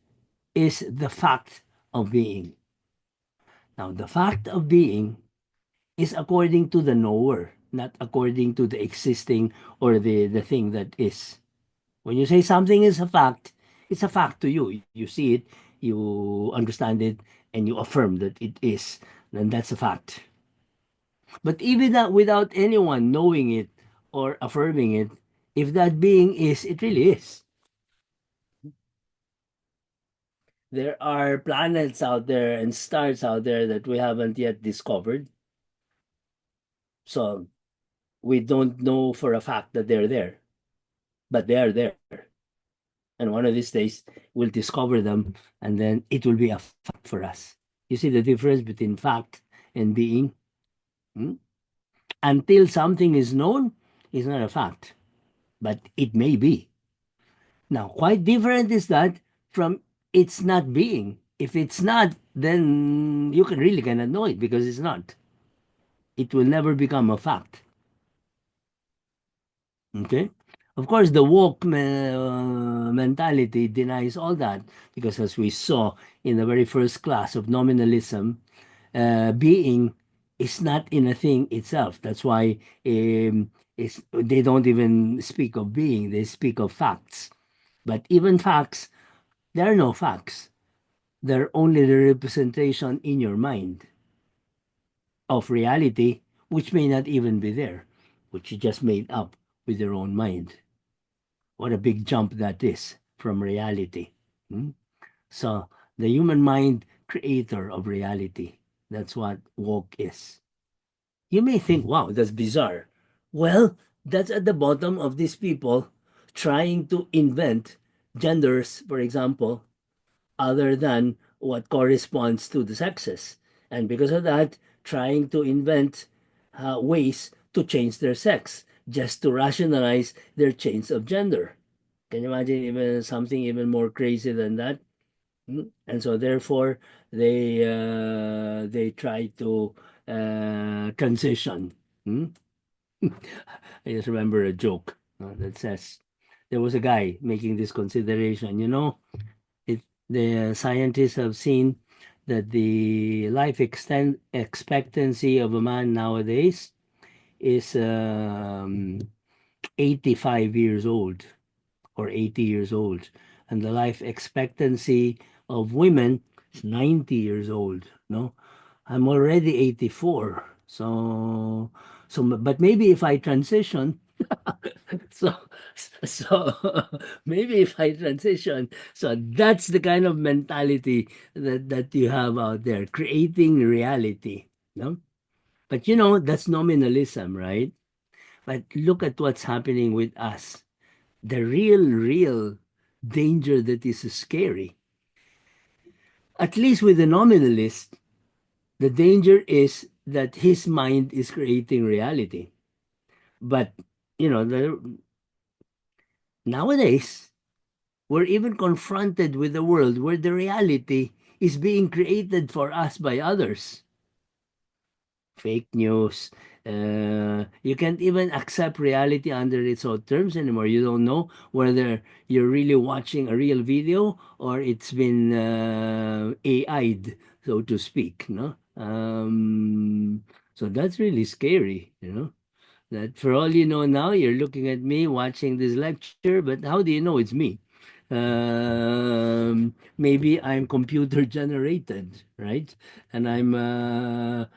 A: is the fact of being. Now, the fact of being is according to the knower, not according to the existing or the thing that is. When you say something is a fact, it's a fact to you. You see it, you understand it, and you affirm that it is. Then that's a fact. But even that without anyone knowing it or affirming it, if that being is, it really is. There are planets out there and stars out there that we haven't yet discovered. So we don't know for a fact that they're there, but they are there. And one of these days we'll discover them, and then it will be a fact for us. You see the difference between fact and being? Hmm? Until something is known, it's not a fact, but it may be. Now, quite different is that from it's not being. If it's not, then you can really cannot know it because it's not. It will never become a fact. Okay? Of course, the mentality denies all that because, as we saw in the very first class of nominalism, being is not in a thing itself. That's why they don't even speak of being, they speak of facts. But even facts, there are no facts. They're only the representation in your mind of reality, which may not even be there, which you just made up with your own mind. What a big jump that is from reality. Hmm? So the human mind, creator of reality. That's what woke is. You may think, wow, that's bizarre. Well, that's at the bottom of these people trying to invent genders, for example, other than what corresponds to the sexes. And because of that, trying to invent ways to change their sex just to rationalize their change of gender. Can you imagine even something even more crazy than that? And so therefore they try to transition. Hmm? I just remember a joke that says there was a guy making this consideration. It the scientists have seen that the life extend expectancy of a man nowadays is 85 years old or 80 years old, and the life expectancy of women is 90 years old. No, I'm already 84, so but maybe if I transition, so so maybe if I transition, so that's the kind of mentality that you have out there, creating reality. No, but that's nominalism, right? But look at what's happening with us. The real danger that is scary. At least with the nominalist, the danger is that his mind is creating reality. But nowadays, we're even confronted with a world where the reality is being created for us by others. Fake news. You can't even accept reality under its own terms anymore. You don't know whether you're really watching a real video or it's been AI'd, so to speak. No, so that's really scary. That for all you know now, you're looking at me watching this lecture, but how do you know it's me? Maybe I'm computer generated, right? And I'm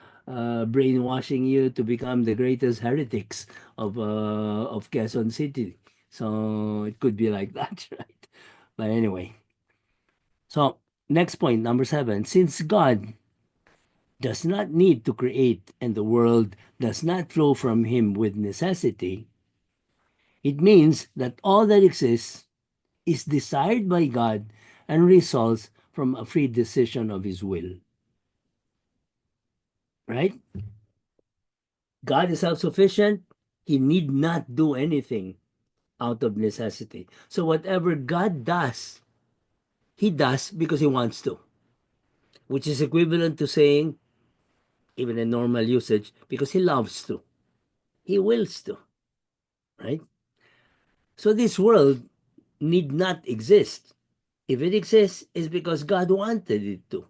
A: brainwashing you to become the greatest heretics of Quezon City. So it could be like that, right? But anyway, so next point, number 7. Since God does not need to create and the world does not flow from him with necessity, it means that all that exists is desired by God and results from a free decision of his will. Right? God is self sufficient. He need not do anything out of necessity. So whatever God does, he does because he wants to, which is equivalent to saying, even in normal usage, because he loves to. He wills to, right? So this world need not exist. If it exists, it's because God wanted it to.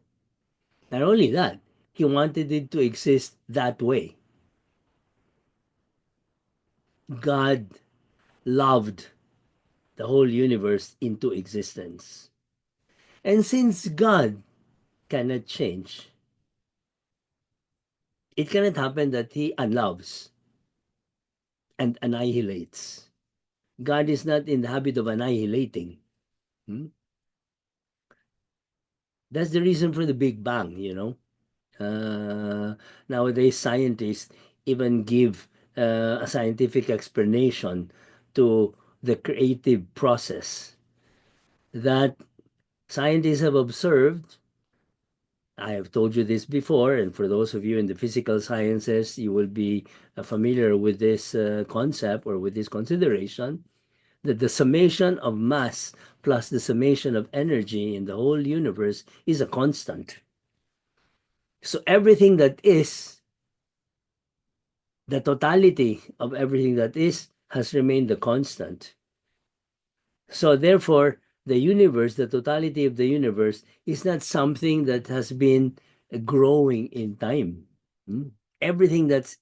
A: Not only that, he wanted it to exist that way. God loved the whole universe into existence. And since God cannot change, it cannot happen that he unloves and annihilates. God is not in the habit of annihilating. Hmm? That's the reason for the Big Bang. Uh, Nowadays, scientists even give a scientific explanation to the creative process that scientists have observed. I have told you this before, and for those of you in the physical sciences, you will be familiar with this concept or with this consideration that the summation of mass plus the summation of energy in the whole universe is a constant. So everything that is, the totality of everything that is, has remained a constant. So therefore, the universe, the totality of the universe, is not something that has been growing in time. Hmm? Everything that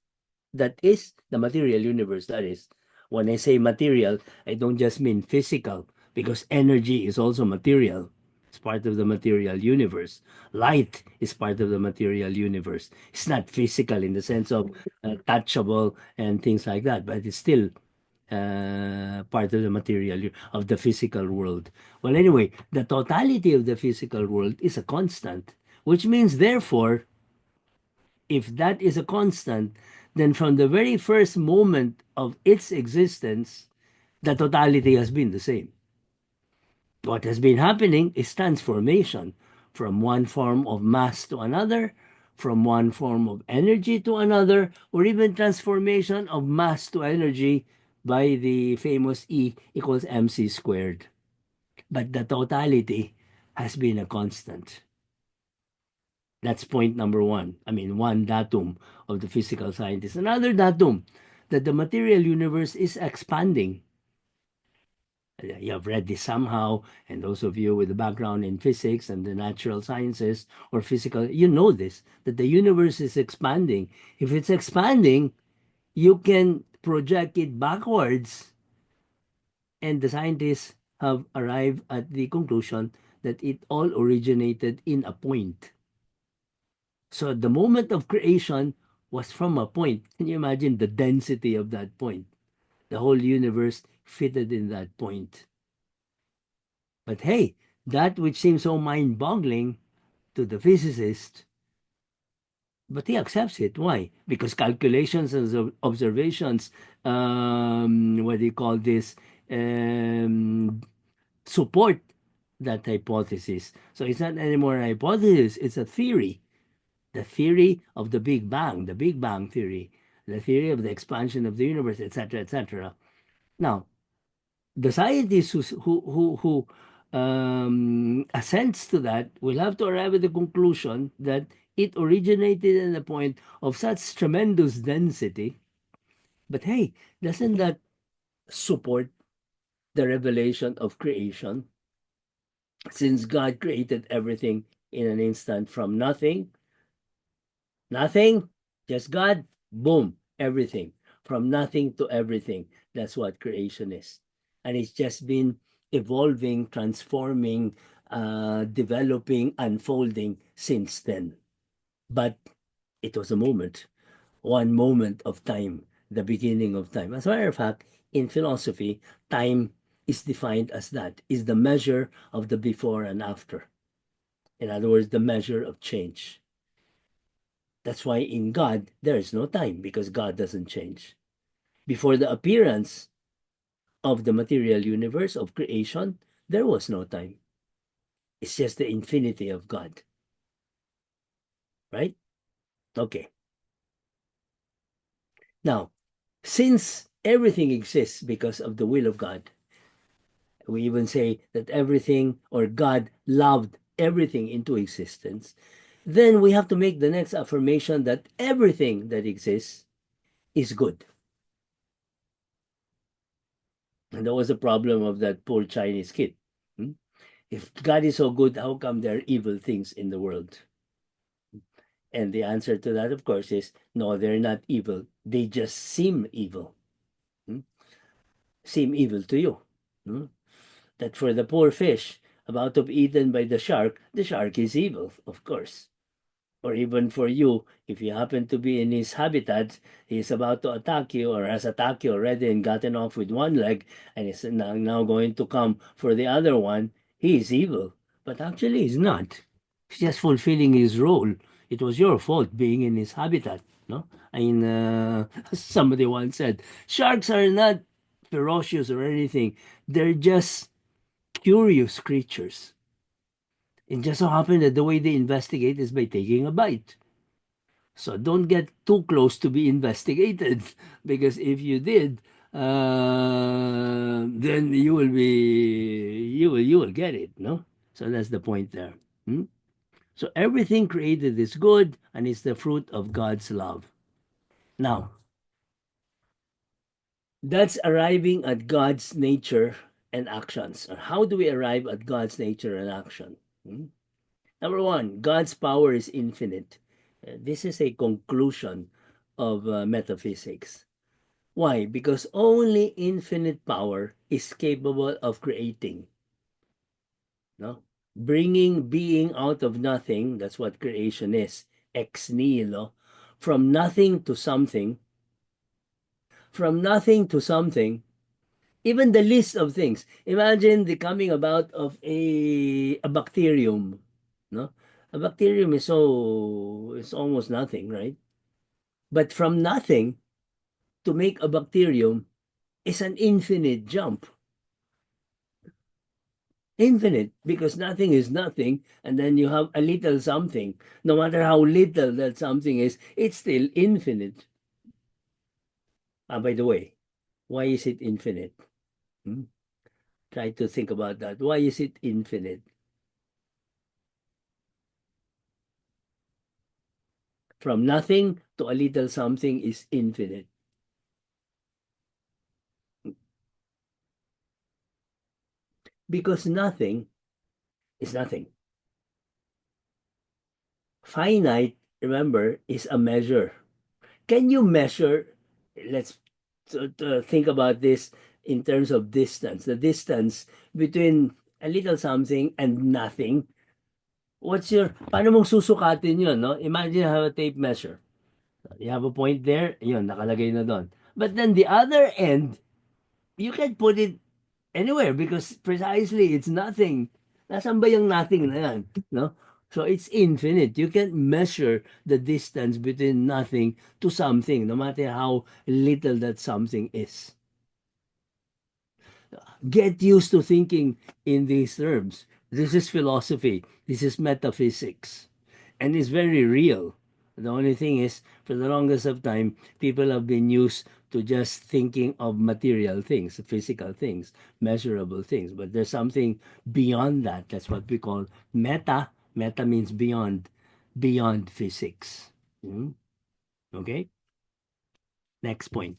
A: is the material universe, that is. When I say material, I don't just mean physical, because energy is also material. It's part of the material universe. Light is part of the material universe. It's not physical in the sense of touchable and things like that, but it's still part of the material of the physical world. Well, anyway, the totality of the physical world is a constant, which means, therefore, if that is a constant, then from the very first moment of its existence, the totality has been the same. What has been happening is transformation from one form of mass to another, from one form of energy to another, or even transformation of mass to energy by the famous E equals mc squared. But the totality has been a constant. That's point number one. I mean, one datum of the physical scientist. Another datum that the material universe is expanding. You have read this somehow, and those of you with a background in physics and the natural sciences or physical, you know this, that the universe is expanding. If it's expanding, you can project it backwards, and the scientists have arrived at the conclusion that it all originated in a point. So the moment of creation was from a point. Can you imagine the density of that point? The whole universe fitted in that point. But hey, that which seems so mind boggling to the physicist, but he accepts it. Why? Because calculations and observations, what do you call this, um, support that hypothesis. So it's not anymore a hypothesis, it's a theory. The theory of the Big Bang, the Big Bang theory, the theory of the expansion of the universe, etc., etc. Now, the scientist who assents to that will have to arrive at the conclusion that it originated in a point of such tremendous density. But hey, doesn't that support the revelation of creation? Since God created everything in an instant from nothing, nothing, just God, boom, everything. From nothing to everything. That's what creation is. And it's just been evolving, transforming, developing, unfolding since then. But it was a moment, one moment of time, the beginning of time. As a matter of fact, in philosophy, time is defined as that, is the measure of the before and after. In other words, the measure of change. That's why in God, there is no time because God doesn't change. Before the appearance of the material universe of creation, there was no time. It's just the infinity of God, right? Okay. Now, since everything exists because of the will of God, we even say that everything or God loved everything into existence, then we have to make the next affirmation that everything that exists is good. And that was the problem of that poor Chinese kid. Hmm? If God is so good, how come there are evil things in the world? And the answer to that, of course, is no, they're not evil. They just seem evil. seem evil to you. Hmm? That for the poor fish about to be eaten by the shark is evil, of course. Or even for you, if you happen to be in his habitat, he's about to attack you or has attacked you already and gotten off with one leg and is now going to come for the other one, he is evil. But actually, he's not. He's just fulfilling his role. It was your fault being in his habitat. No? I mean, somebody once said, sharks are not ferocious or anything. They're just curious creatures. It just so happened that the way they investigate is by taking a bite. So don't get too close to be investigated, because if you did, then you will get it. No, so that's the point there. Hmm? So everything created is good and is the fruit of God's love. Now that's arriving at God's nature and actions. Or how do we arrive at God's nature and action? Hmm? Number one, God's power is infinite. This is a conclusion of metaphysics. Why? Because only infinite power is capable of creating, no? Bringing being out of nothing, that's what creation is, ex nihilo, from nothing to something, from nothing to something, even the list of things. Imagine the coming about of a bacterium, no? A bacterium is so it's almost nothing, right? But from nothing to make a bacterium is an infinite jump. Infinite, because nothing is nothing, and then you have a little something. No matter how little that something is, it's still infinite. By the way, why is it infinite? Hmm? Try to think about that. Why is it infinite? From nothing to a little something is infinite. Because nothing is nothing. Finite, remember, is a measure. Can you measure? Let's think about this in terms of distance. The distance between a little something and nothing. Paano mong susukatin yun, no? Imagine you have a tape measure. You have a point there, yun, nakalagay na doon. But then the other end, you can put it anywhere because precisely it's nothing. Nasaan ba yung nothing na yan? No? So it's infinite. You can measure the distance between nothing to something, no matter how little that something is. Get used to thinking in these terms. This is philosophy. This is metaphysics. And it's very real. The only thing is, for the longest of time, people have been used to just thinking of material things, physical things, measurable things. But there's something beyond that. That's what we call meta. Meta means beyond, beyond physics. Hmm? Okay? Next point.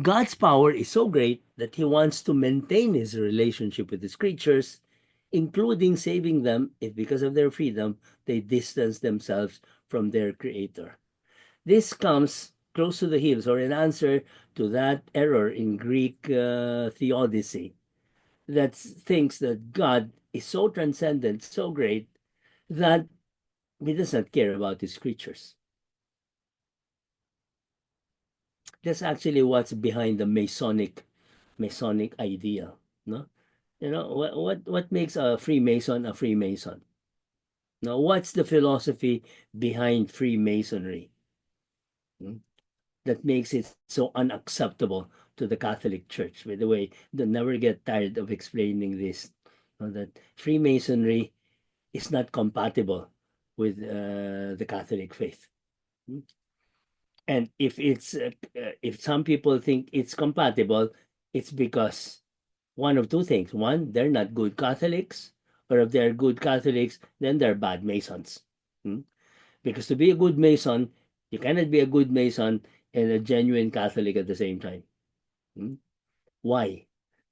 A: God's power is so great that he wants to maintain his relationship with his creatures, including saving them if, because of their freedom, they distance themselves from their creator. This comes close to the heels, or in answer to that error in Greek theodicy that thinks that God is so transcendent, so great, that he does not care about his creatures. That's actually what's behind the Masonic idea. No, what makes a Freemason a Freemason? Now, what's the philosophy behind Freemasonry? Hmm? That makes it so unacceptable to the Catholic Church. By the way, don't never get tired of explaining this. That Freemasonry is not compatible with the Catholic faith. Hmm? And if some people think it's compatible, it's because one of two things. One, they're not good Catholics, or if they're good Catholics, then they're bad Masons. Hmm? Because to be a good Mason, you cannot be a good Mason and a genuine Catholic at the same time. Hmm? Why?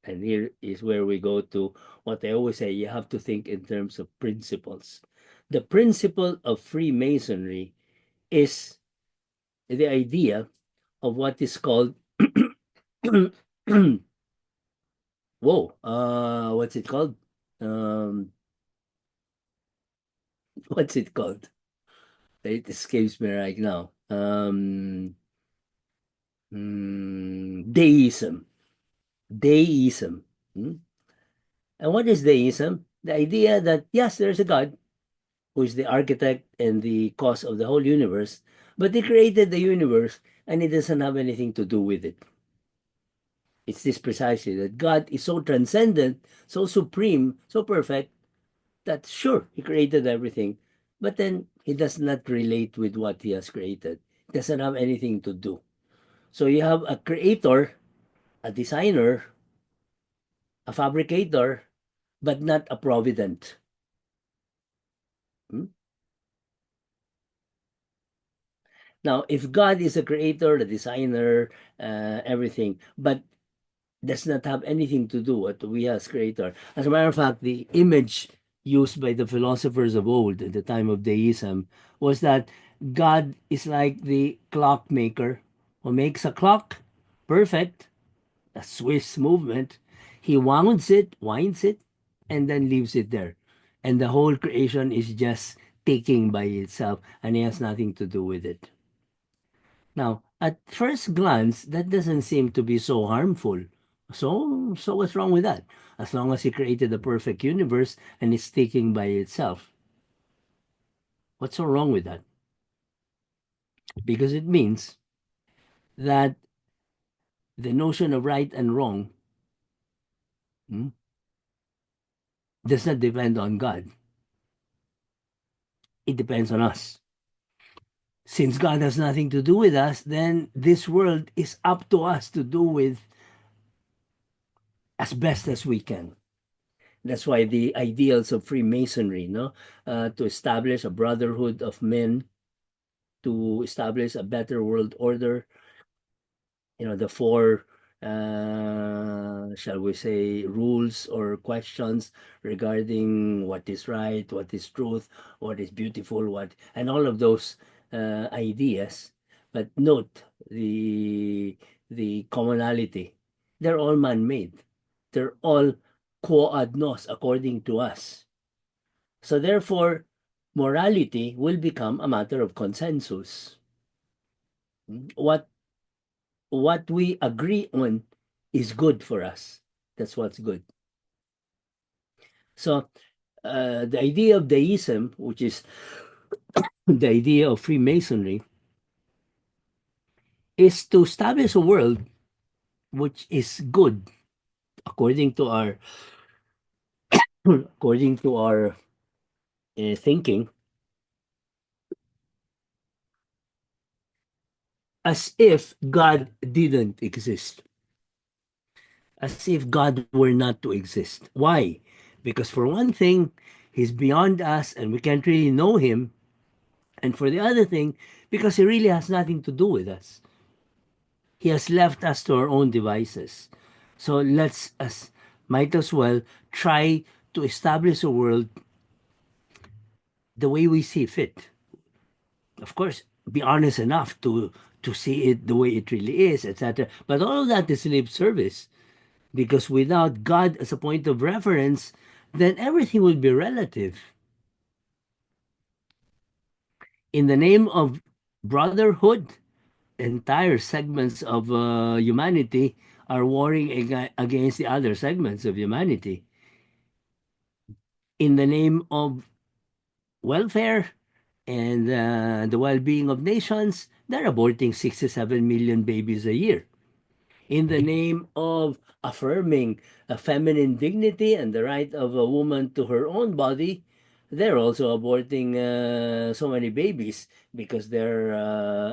A: And here is where we go to what I always say, you have to think in terms of principles. The principle of Freemasonry is the idea of what is called Whoa, what's it called? Um, what's it called? It escapes me right now. Deism. Deism. Hmm? And what is deism? The idea that, yes, there's a God who is the architect and the cause of the whole universe, but he created the universe and he doesn't have anything to do with it. It's this precisely that God is so transcendent, so supreme, so perfect that sure, he created everything, but then he does not relate with what he has created. It doesn't have anything to do. So you have a creator, a designer, a fabricator, but not a provident. Hmm? Now, if God is a creator, the designer, everything, but does not have anything to do with we as creator. As a matter of fact, the image used by the philosophers of old at the time of deism was that God is like the clockmaker who makes a clock perfect, a Swiss movement. He winds it, and then leaves it there. And the whole creation is just ticking by itself, and he has nothing to do with it. Now, at first glance, that doesn't seem to be so harmful. So what's wrong with that? As long as he created a perfect universe and it's sticking by itself. What's so wrong with that? Because it means that the notion of right and wrong hmm, does not depend on God. It depends on us. Since God has nothing to do with us, then this world is up to us to do with as best as we can. That's why the ideals of Freemasonry, no, to establish a brotherhood of men, to establish a better world order, the four, shall we say, rules or questions regarding what is right, what is truth, what is beautiful, and all of those ideas. But note the commonality. They're all man-made. They're all quo ad nos according to us. So therefore, morality will become a matter of consensus. What we agree on is good for us. That's what's good. So the idea of deism, which is the idea of Freemasonry, is to establish a world which is good according to our according to our thinking, as if God didn't exist, as if God were not to exist. Why? Because for one thing, He's beyond us and we can't really know Him. And for the other thing, because He really has nothing to do with us. He has left us to our own devices. So let's as might as well try to establish a world the way we see fit. Of course, be honest enough to see it the way it really is, etc. But all of that is lip service because without God as a point of reference, then everything will be relative. In the name of brotherhood, entire segments of humanity are warring against the other segments of humanity. In the name of welfare and the well-being of nations, they're aborting 67 million babies a year. In the name of affirming a feminine dignity and the right of a woman to her own body, they're also aborting so many babies because they're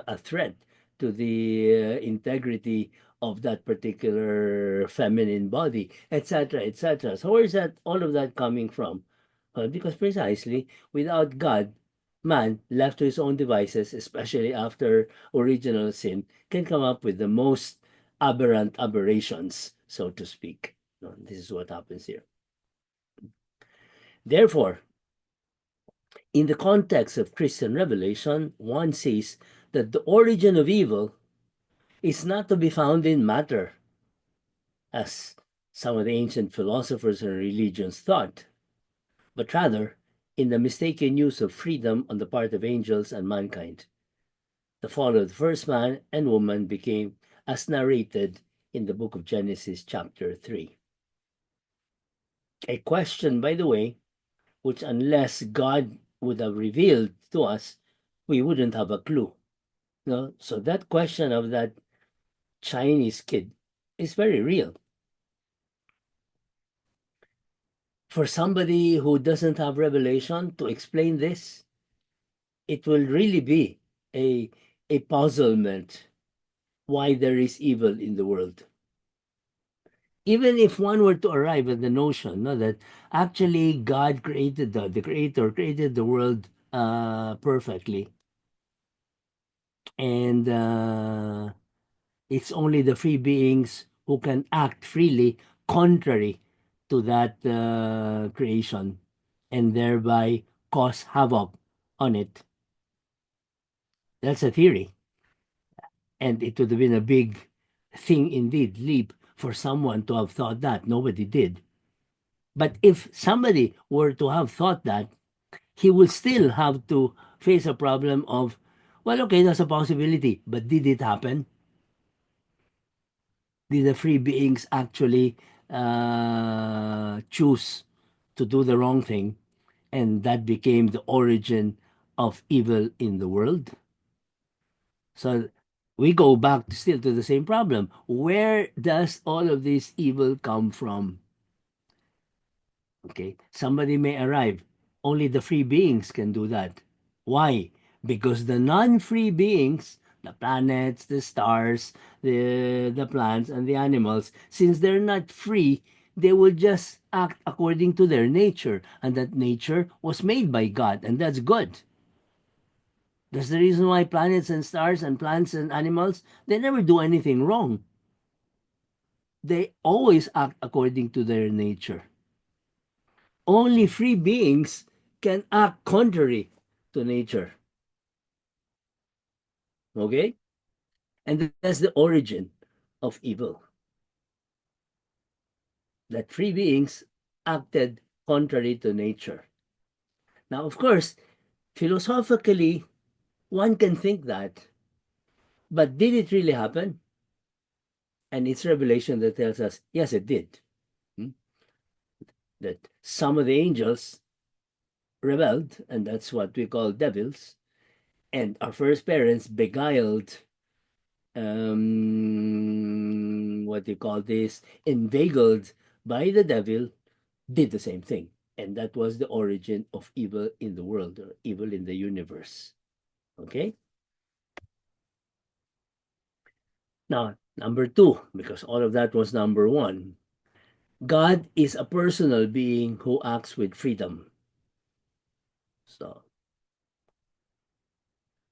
A: a threat to the integrity of that particular feminine body, etc., etc. So where's that all of that coming from? Well, because precisely without God, man left to his own devices, especially after original sin, can come up with the most aberrant aberrations, so to speak. No, this is what happens here. Therefore, in the context of Christian revelation, one sees that the origin of evil is not to be found in matter, as some of the ancient philosophers and religions thought, but rather in the mistaken use of freedom on the part of angels and mankind. The fall of the first man and woman became as narrated in the book of Genesis, chapter 3. A question, by the way, which unless God would have revealed to us, we wouldn't have a clue. No? So that question of that Chinese kid is very real. For somebody who doesn't have revelation to explain this, it will really be a, a puzzlement why there is evil in the world. Even if one were to arrive at the notion, no, that actually God created the creator created the world perfectly, and it's only the free beings who can act freely contrary to that creation and thereby cause havoc on it. That's a theory. And it would have been a big thing indeed, leap for someone to have thought that. Nobody did. But if somebody were to have thought that, he will still have to face a problem of, well, okay, that's a possibility, but did it happen? Did the free beings actually choose to do the wrong thing? And that became the origin of evil in the world. So we go back still to the same problem. Where does all of this evil come from? Okay, somebody may arrive. Only the free beings can do that. Why? Because the non-free beings, the planets, the stars, the plants, and the animals, since they're not free, they will just act according to their nature, and that nature was made by God, and that's good. That's the reason why planets and stars and plants and animals, they never do anything wrong. They always act according to their nature. Only free beings can act contrary to nature. Okay? And that's the origin of evil. That free beings acted contrary to nature. Now, of course, philosophically, one can think that, but did it really happen? And it's revelation that tells us, yes, it did. Hmm? That some of the angels rebelled, and that's what we call devils, and our first parents beguiled, what do you call this, inveigled by the devil, did the same thing. And that was the origin of evil in the world, or evil in the universe. Okay? Now, number two, because all of that was number one, God is a personal being who acts with freedom. So,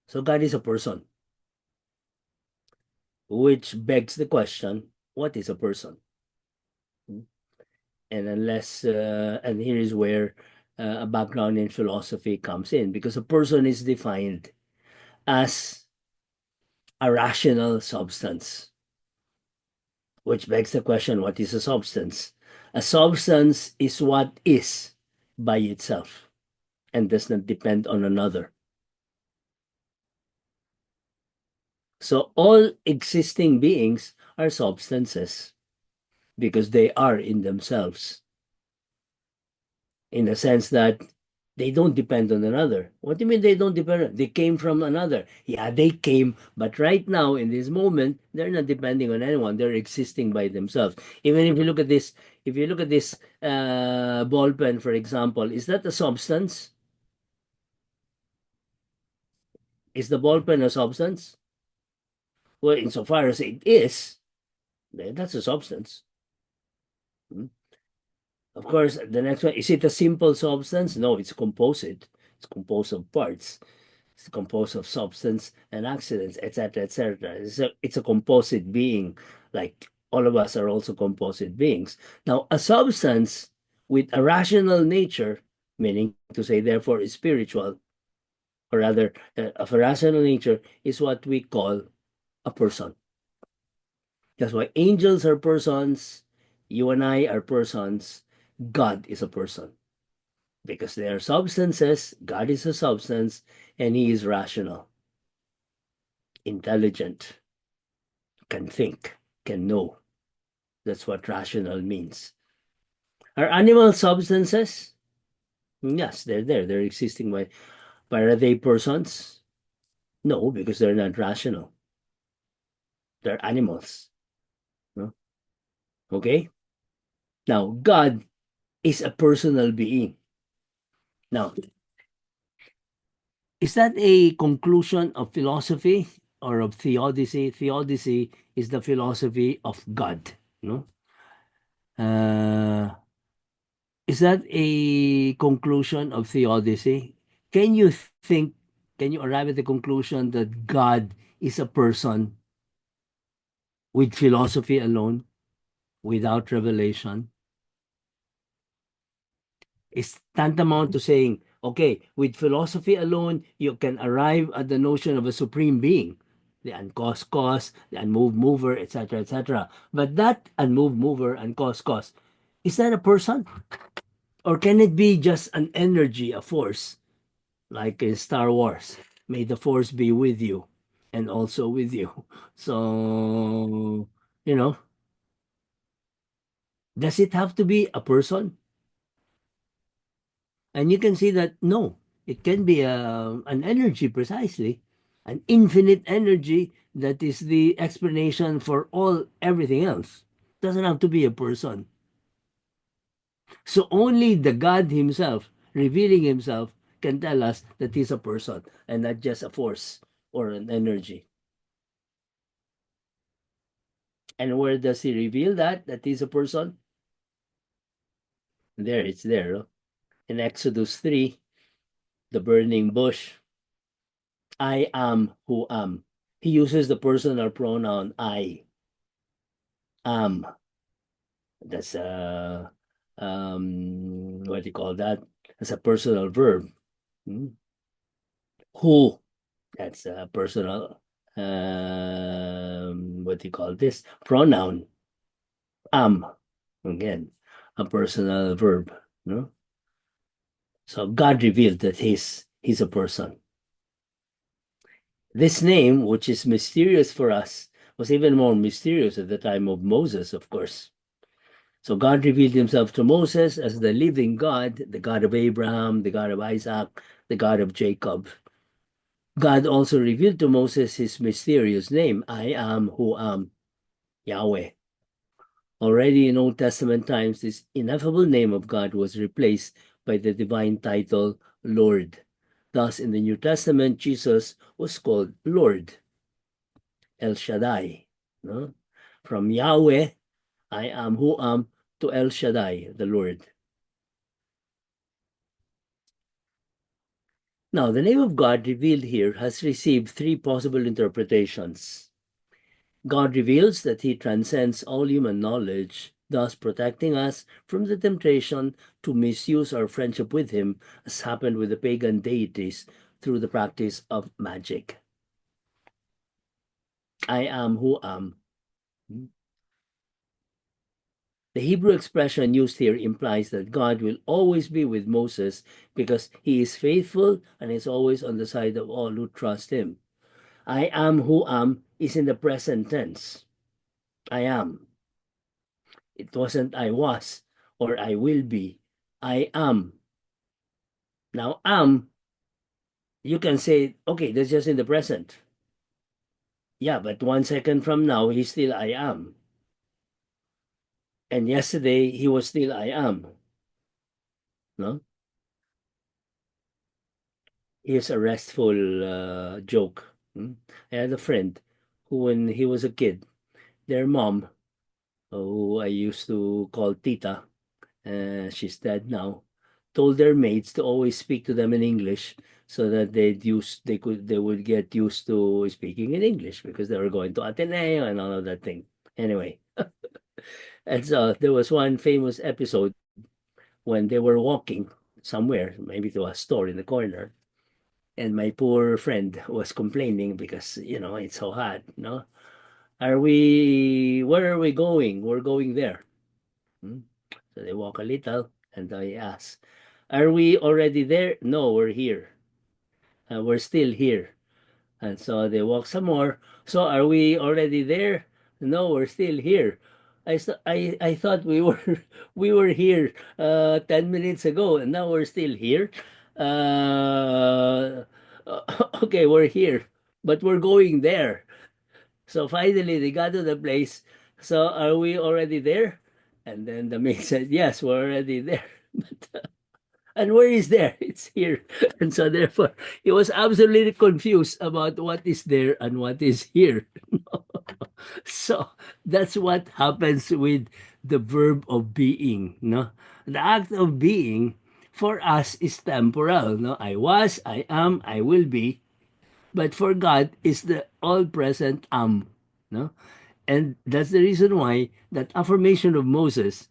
A: so God is a person, which begs the question, what is a person? And and here is where a background in philosophy comes in, because a person is defined as a rational substance, which begs the question, what is a substance? A substance is what is by itself and does not depend on another. So all existing beings are substances because they are in themselves, in the sense that they don't depend on another. What do you mean they don't depend? They came from another. Yeah, they came, but right now in this moment, they're not depending on anyone. They're existing by themselves. Even if you look at this, if you look at this ball pen, for example, is that a substance? Is the ball pen a substance? Well, insofar as it is, then that's a substance. Hmm? Of course, the next one, is it a simple substance? No, it's composite. It's composed of parts. It's composed of substance and accidents, etc., etc. It's a composite being, like all of us are also composite beings. Now, a substance with a rational nature, meaning to say, therefore, is spiritual, or rather, of a rational nature, is what we call a person. That's why angels are persons, You and I are persons. God is a person. Because they are substances, God is a substance, and He is rational, intelligent, can think, can know. That's what rational means. Are animal substances? Yes, they're there. They're existing but are they persons? No, because they're not rational. They're animals. No? Okay? Now, God is a personal being. Now, is that a conclusion of philosophy or of theodicy? Theodicy is the philosophy of God. No? Uh, is that a conclusion of theodicy? Can you think, can you arrive at the conclusion that God is a person with philosophy alone, without revelation? Is tantamount to saying, okay, with philosophy alone, you can arrive at the notion of a supreme being, the uncaused cause, the unmoved mover, etc., etc. But that unmoved mover, uncaused cause, is that a person? Or can it be just an energy, a force, like in Star Wars? May the force be with you and also with you. So, you know, does it have to be a person? And you can see that no, it can be an energy precisely, an infinite energy that is the explanation for all everything else. Doesn't have to be a person. So only the God Himself, revealing Himself, can tell us that He's a person and not just a force or an energy. And where does He reveal that He's a person? There, it's there. No? In Exodus 3, the burning bush, I am who am. He uses the personal pronoun I am. That's what do you call that? That's a personal verb. Hmm? Who? That's a personal what do you call this? Pronoun. Am. Again, a personal verb. No? So God revealed that he's a person. This name, which is mysterious for us, was even more mysterious at the time of Moses, of course. So God revealed himself to Moses as the living God, the God of Abraham, the God of Isaac, the God of Jacob. God also revealed to Moses his mysterious name, I am who am, Yahweh. Already in Old Testament times, this ineffable name of God was replaced by the divine title Lord. Thus, in the New Testament, Jesus was called Lord, El Shaddai. No? From Yahweh, I am who am, to El Shaddai, the Lord. Now, the name of God revealed here has received three possible interpretations. God reveals that he transcends all human knowledge, thus protecting us from the temptation to misuse our friendship with him, as happened with the pagan deities through the practice of magic. I am who am. The Hebrew expression used here implies that God will always be with Moses because he is faithful and is always on the side of all who trust him. I am who am is in the present tense. I am. It wasn't I was or I will be. I am. Now, am, you can say, okay, that's just in the present. Yeah, but 1 second from now, he's still I am. And yesterday, he was still I am. No? Here's a restful joke. I had a friend who, when he was a kid, their mom, who I used to call Tita, she's dead now, told their maids to always speak to them in English so that they would get used to speaking in English because they were going to Ateneo and all of that thing. Anyway, and so there was one famous episode when they were walking somewhere, maybe to a store in the corner, and my poor friend was complaining because it's so hot. No, where are we going? We're going there. Hmm? So they walk a little, and they ask, "Are we already there?" "No, we're here. We're still here." And so they walk some more. "So are we already there?" "No, we're still here." I thought we were we were here 10 minutes ago, and now we're still here. Uh, okay, we're here, but we're going there. So finally, they got to the place. "So are we already there?" And then the maid said, "Yes, we're already there." But, and where is there? It's here. And so therefore, he was absolutely confused about what is there and what is here. So that's what happens with the verb of being. No, the act of being for us is temporal. No, I was, I am, I will be. But for God is the all-present am. No, and that's the reason why that affirmation of Moses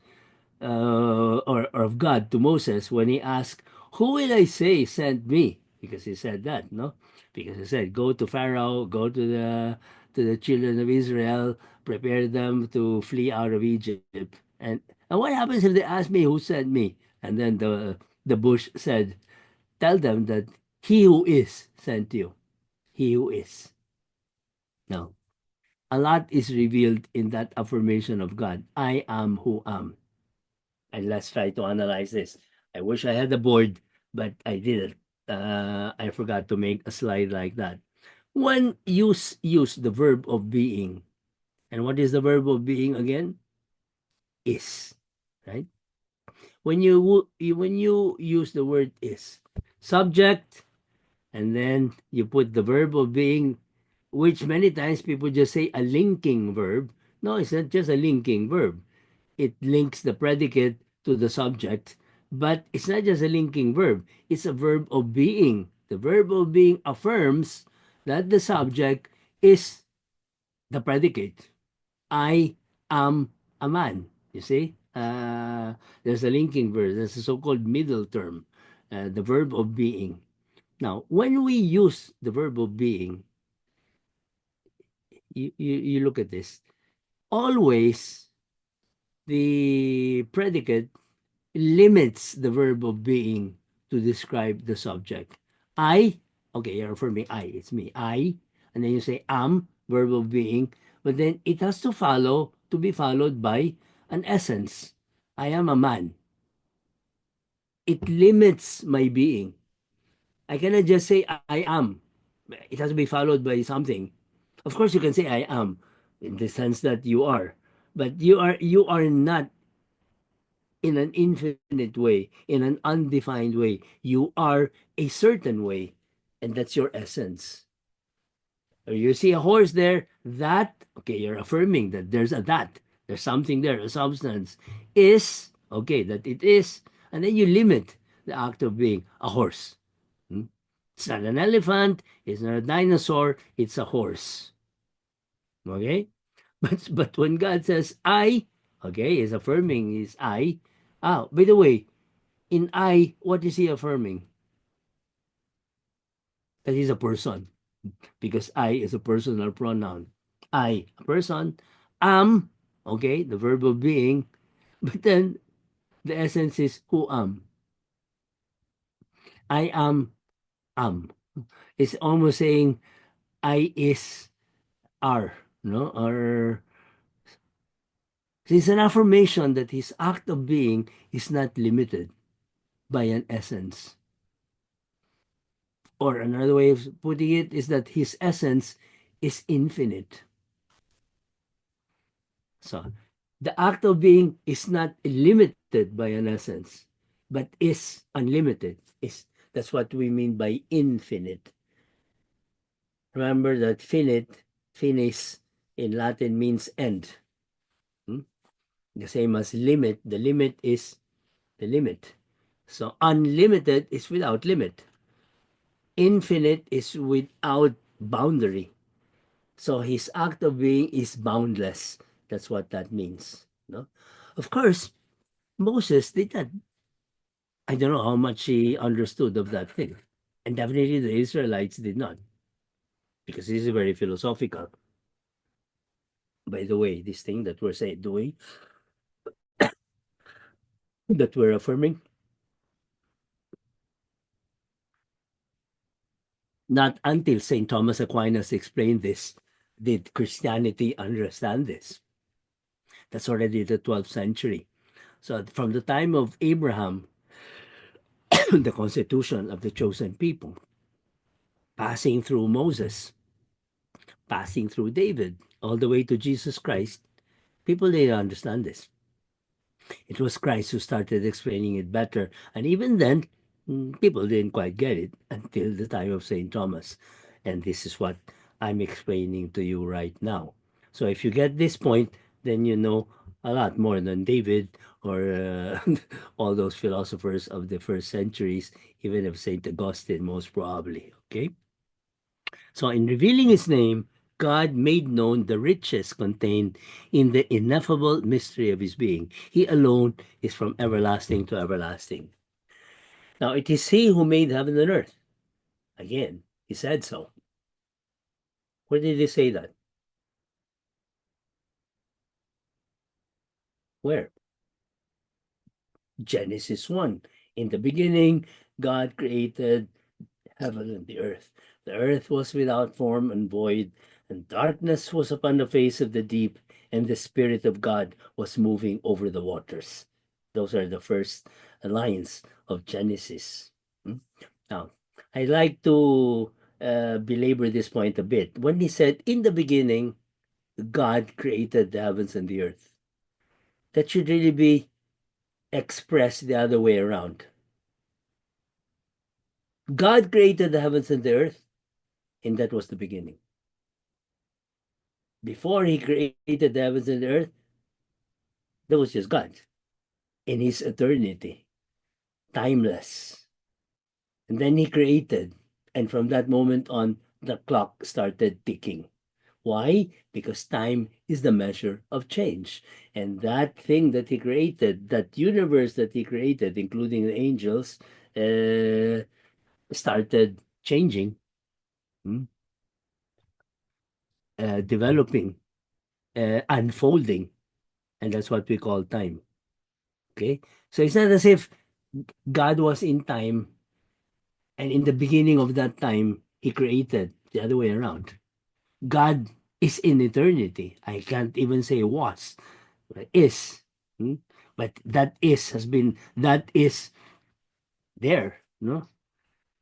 A: or of God to Moses when he asked, "Who will I say sent me?" Because he said that, no? Because he said, "Go to Pharaoh, go to the children of Israel, prepare them to flee out of Egypt." And what happens if they ask me who sent me? And then the bush said, "Tell them that he who is sent you. He who is." No. A lot is revealed in that affirmation of God. I am who am. And let's try to analyze this. I wish I had a board, but I didn't. I forgot to make a slide like that. When use the verb of being, and what is the verb of being again? Is, right? When you use the word is, subject, and then you put the verb of being, which many times people just say a linking verb. No, it's not just a linking verb. It links the predicate to the subject, but it's not just a linking verb, it's a verb of being. The verb of being affirms that the subject is the predicate. I am a man. You see? There's a linking verb, there's a so called middle term, the verb of being. Now, when we use the verb of being, you look at this. Always the predicate limits the verb of being to describe the subject. I, okay, you're affirming I, it's me. I, and then you say am, verb of being, but then it has to follow, to be followed by an essence. I am a man. It limits my being. I cannot just say I am. It has to be followed by something. Of course, you can say I am in the sense that you are, but you are not in an infinite way, in an undefined way. You are a certain way, and that's your essence. Or you see a horse there, that, okay, you're affirming that there's a that, there's something there, a substance, is, okay, that it is, and then you limit the act of being a horse. Hmm? It's not an elephant, it's not a dinosaur, it's a horse. Okay? But when God says I, okay, is affirming is I. Ah, by the way, in I, what is he affirming? That he's a person, because I is a personal pronoun. I, a person, am, okay, the verb of being, but then the essence is who am. I am. It's almost saying I is are, no? Or it's an affirmation that his act of being is not limited by an essence. Or another way of putting it is that his essence is infinite. So the act of being is not limited by an essence, but is unlimited. Is That's what we mean by infinite. Remember that finite, finis in Latin means end. Hmm? The same as limit. The limit is the limit. So unlimited is without limit. Infinite is without boundary. So his act of being is boundless. That's what that means. No? Of course, Moses did not, I don't know how much he understood of that thing. And definitely the Israelites did not, because this is very philosophical. By the way, this thing that we're saying, doing, that we're affirming. Not until St. Thomas Aquinas explained this did Christianity understand this. That's already the 12th century. So from the time of Abraham, the constitution of the chosen people, passing through Moses, passing through David, all the way to Jesus Christ, people didn't understand this. It was Christ who started explaining it better. And even then, people didn't quite get it until the time of St. Thomas. And this is what I'm explaining to you right now. So if you get this point, then you know a lot more than David or all those philosophers of the first centuries, even of St. Augustine, most probably. Okay? So in revealing his name, God made known the riches contained in the ineffable mystery of his being. He alone is from everlasting to everlasting. Now it is he who made heaven and earth. Again, he said so. Where did he say that? Where? Genesis 1. In the beginning, God created heaven and the earth. The earth was without form and void, and darkness was upon the face of the deep, and the Spirit of God was moving over the waters. Those are the first lines of Genesis. Hmm? Now, I like to belabor this point a bit. When he said, in the beginning, God created the heavens and the earth, that should really be expressed the other way around. God created the heavens and the earth, and that was the beginning. Before he created the heavens and the earth, there was just God in his eternity, timeless. And then he created. And from that moment on, the clock started ticking. Why? Because time is the measure of change. And that thing that he created, that universe that he created, including the angels, started changing, hmm, developing, unfolding. And that's what we call time. Okay? So it's not as if God was in time, and in the beginning of that time, He created the other way around. God is in eternity. I can't even say was, but is. Hmm? But that is has been, that is there. No?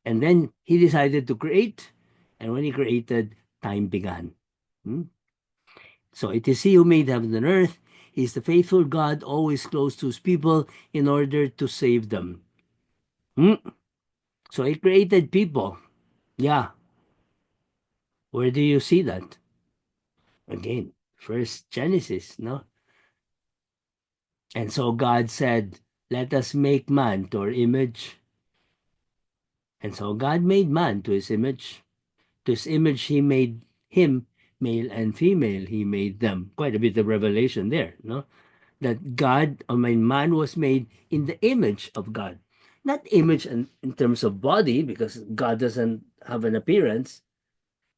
A: And then He decided to create, and when He created, time began. Hmm? So it is He who made heaven and earth. He is the faithful God, always close to His people in order to save them. Hmm? So He created people. Yeah, where do you see that? Again, first Genesis, no? And so God said, let us make man to our image. And so God made man to his image. To his image, he made him, male and female, he made them. Quite a bit of revelation there, no? That God, I mean, man was made in the image of God. Not image in terms of body, because God doesn't have an appearance,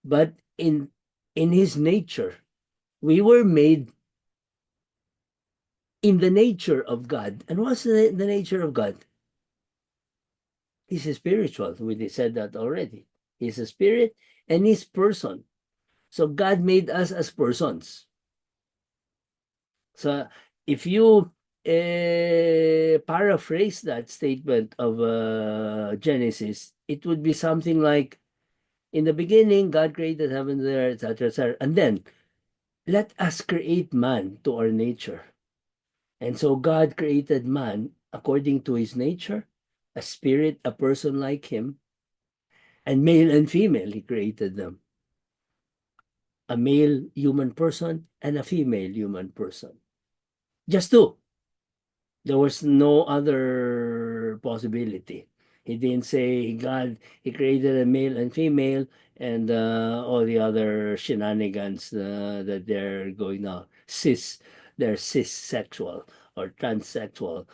A: but in his nature. We were made in the nature of God. And what's the nature of God? He's a spiritual. We said that already. He's a spirit and he's person. So God made us as persons. So if you paraphrase that statement of Genesis, it would be something like, in the beginning, God created heaven and earth, etc., etc. And then, let us create man to our nature. And so God created man according to his nature, a spirit, a person like him, and male and female, he created them. A male human person and a female human person. Just two. There was no other possibility. He didn't say God, he created a male and female and all the other shenanigans that they're going now. They're cis-sexual or transsexual,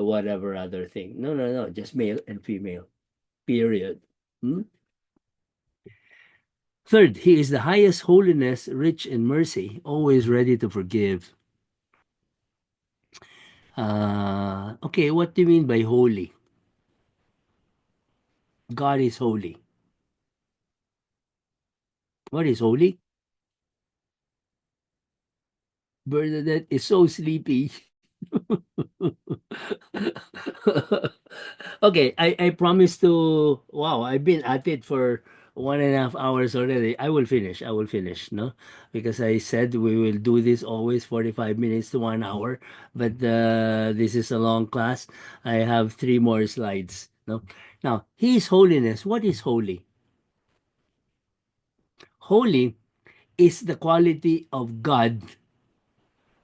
A: whatever other thing. No, no, no, just male and female, period. Hmm? Third, he is the highest holiness, rich in mercy, always ready to forgive. Okay, what do you mean by holy? God is holy. What is holy? Bernadette is so sleepy. Okay, I promise to. Wow, I've been at it for 1.5 hours already. I will finish. I will finish. No, because I said we will do this always 45 minutes to 1 hour. But this is a long class. I have three more slides. No, now His holiness. What is holy? Holy is the quality of God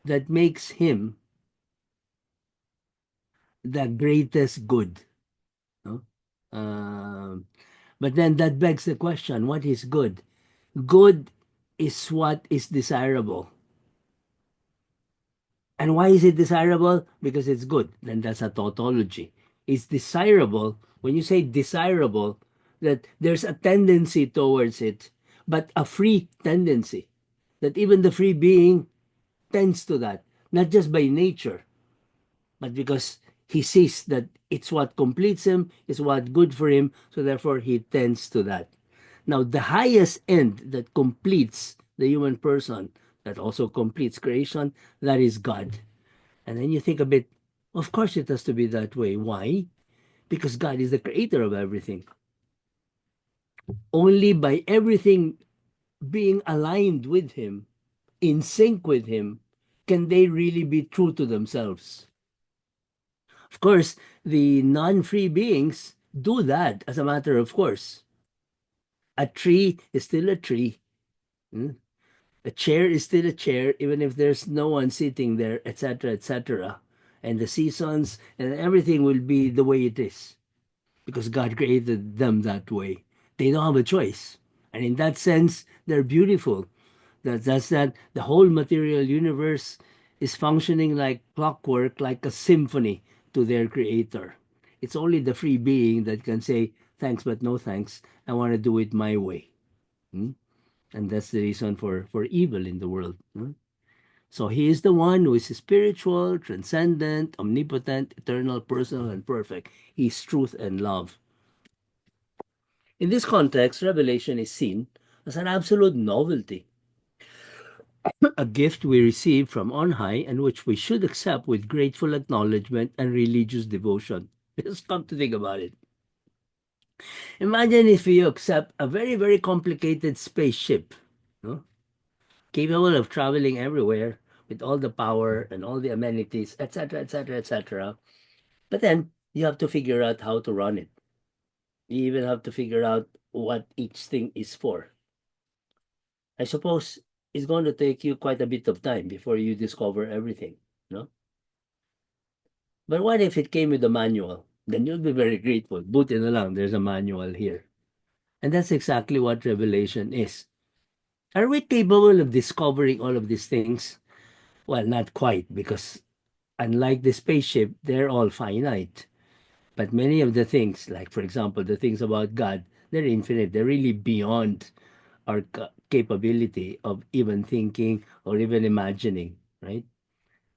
A: that makes Him the greatest good. No? Um, but then that begs the question, what is good? Good is what is desirable. And why is it desirable? Because it's good. Then that's a tautology. It's desirable. When you say desirable, that there's a tendency towards it, but a free tendency. That even the free being tends to that, not just by nature, but because he sees that it's what completes him, is what good for him, so therefore he tends to that. Now, the highest end that completes the human person, that also completes creation, that is God. And then you think a bit, of course it has to be that way. Why? Because God is the creator of everything. Only by everything being aligned with him, in sync with him, can they really be true to themselves. Of course, the non free beings do that as a matter of course. A tree is still a tree. mm. A chair is still a chair, even if there's no one sitting there, etc., etc. And the seasons and everything will be the way it is because God created them that way. They don't have a choice. And in that sense, they're beautiful. That's that the whole material universe is functioning like clockwork, like a symphony to their creator. It's only the free being that can say, thanks, but no thanks. I want to do it my way. Hmm? And that's the reason for evil in the world. Hmm? So he is the one who is spiritual, transcendent, omnipotent, eternal, personal, and perfect. He's truth and love. In this context, revelation is seen as an absolute novelty, a gift we receive from on high and which we should accept with grateful acknowledgement and religious devotion. Just come to think about it. Imagine if you accept a very, very complicated spaceship, no? Capable of traveling everywhere with all the power and all the amenities, etc., etc., etc. But then you have to figure out how to run it. You even have to figure out what each thing is for. I suppose it's going to take you quite a bit of time before you discover everything, no? But what if it came with a manual? Then you'll be very grateful. Buti na lang, there's a manual here. And that's exactly what revelation is. Are we capable of discovering all of these things? Well, not quite, because unlike the spaceship, they're all finite. But many of the things, like for example, the things about God, they're infinite. They're really beyond our capability of even thinking or even imagining, right?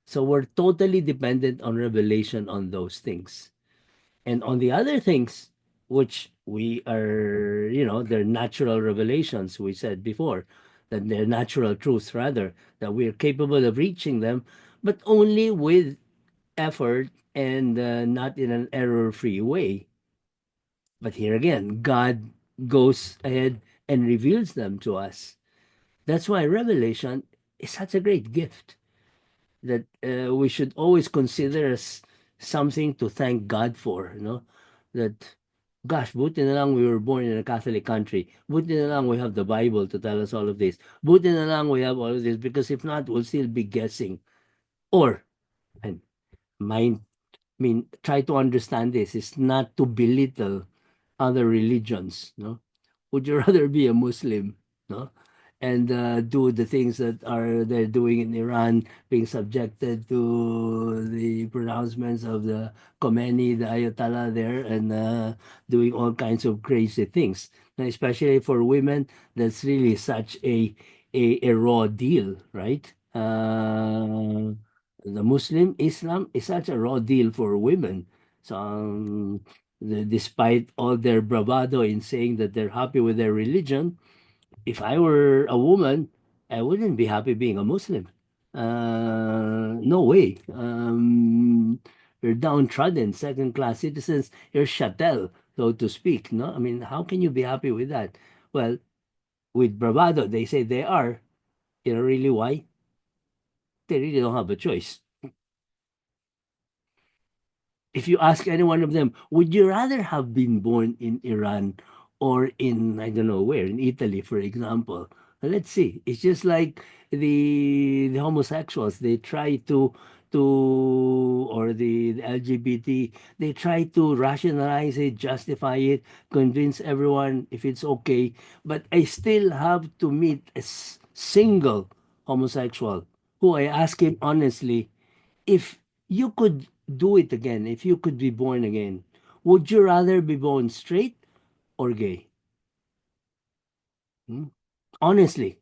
A: So we're totally dependent on revelation on those things. And on the other things, which we are, they're natural revelations, we said before, that they're natural truths, rather, that we're capable of reaching them, but only with effort and not in an error free way. But here again, God goes ahead and reveals them to us. That's why revelation is such a great gift that we should always consider as something to thank God for, that gosh, buti na lang we were born in a Catholic country. Buti na lang we have the Bible to tell us all of this. Buti na lang we have all of this because if not, we'll still be guessing. Or, and mind, try to understand this. It's not to belittle other religions, no? Would you rather be a Muslim, no? And do the things that are they're doing in Iran, being subjected to the pronouncements of the Khomeini, the Ayatollah there, and doing all kinds of crazy things. And especially for women, that's really such a raw deal, right? the Muslim Islam is such a raw deal for women. So, despite all their bravado in saying that they're happy with their religion, if I were a woman, I wouldn't be happy being a Muslim. No way. You're downtrodden, second class citizens. You're chattel, so to speak. No, I mean, how can you be happy with that? Well, with bravado, they say they are. You know, really why? They really don't have a choice. If you ask any one of them, would you rather have been born in Iran or in, I don't know where, in Italy, for example? Let's see. It's just like the homosexuals. They try to or the LGBT. They try to rationalize it, justify it, convince everyone if it's okay. But I still have to meet a single homosexual who I ask him honestly, if you could do it again, if you could be born again, would you rather be born straight or gay? Hmm? Honestly,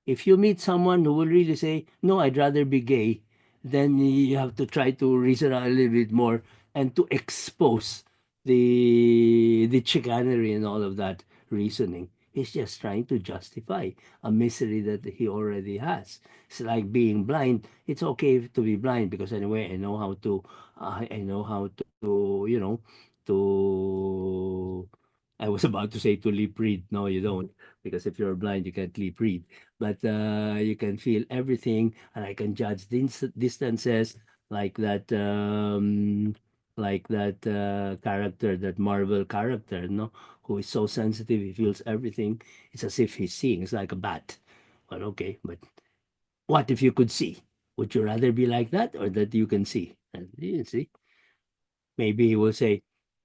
A: if you meet someone who will really say, no, I'd rather be gay, then you have to try to reason out a little bit more and to expose the chicanery and all of that reasoning. He's just trying to justify a misery that he already has. It's like being blind. It's okay to be blind because anyway, I know how to, to. I was about to say to lip read. No, you don't, because if you're blind, you can't lip read, but you can feel everything, and I can judge distances like that. Like that character, that Marvel character, no, who is so sensitive, he feels everything. It's as if he's seeing. It's like a bat. Well, okay, but what if you could see? Would you rather be like that or that you can see? And you see, maybe he will say,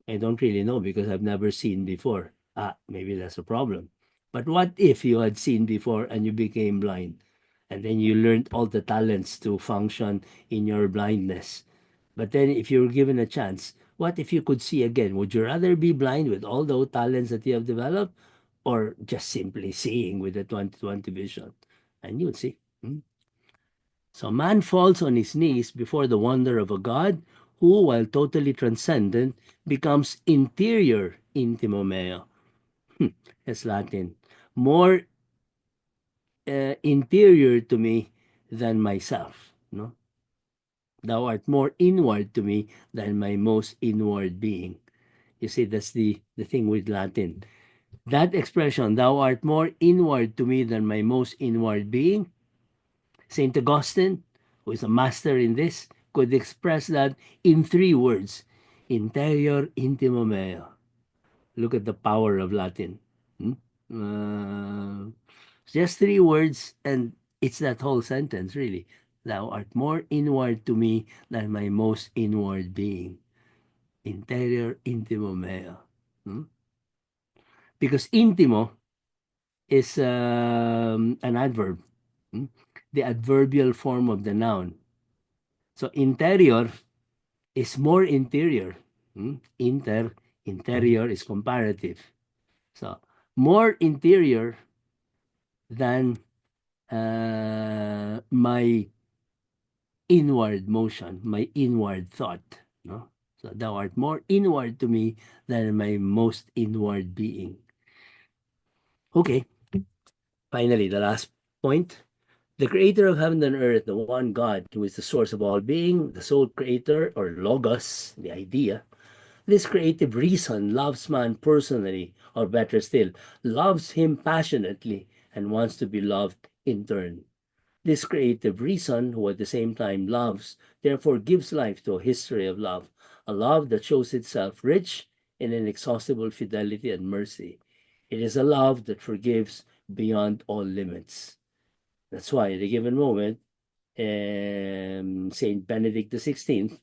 A: I don't really know because I've never seen before. Ah, maybe that's a problem. But what if you had seen before and you became blind? And then you learned all the talents to function in your blindness. But then if you were given a chance, what if you could see again? Would you rather be blind with all those talents that you have developed or just simply seeing with the 20/20 vision? And you'll see. Hmm? So man falls on his knees before the wonder of a God who, while totally transcendent, becomes interior intimo meo. That's Latin. More interior to me than myself. No, thou art more inward to me than my most inward being. You see, that's the thing with Latin. That expression, thou art more inward to me than my most inward being, St. Augustine, who is a master in this, could express that in three words: interior intimo meo. Look at the power of Latin. Hmm? Uh, just three words, and it's that whole sentence, really. Thou art more inward to me than my most inward being. Interior intimo meo. Hmm? Because intimo is an adverb, hmm? The adverbial form of the noun. So interior is more interior. Hmm? Interior is comparative. So more interior than my inward motion, my inward thought. No? So thou art more inward to me than my most inward being. Okay, finally, the last point. The creator of heaven and earth, the one God who is the source of all being, the sole creator or logos, the idea. This creative reason loves man personally, or better still, loves him passionately and wants to be loved in turn. This creative reason, who at the same time loves, therefore gives life to a history of love, a love that shows itself rich in inexhaustible fidelity and mercy. It is a love that forgives beyond all limits. That's why at a given moment, Saint Benedict XVI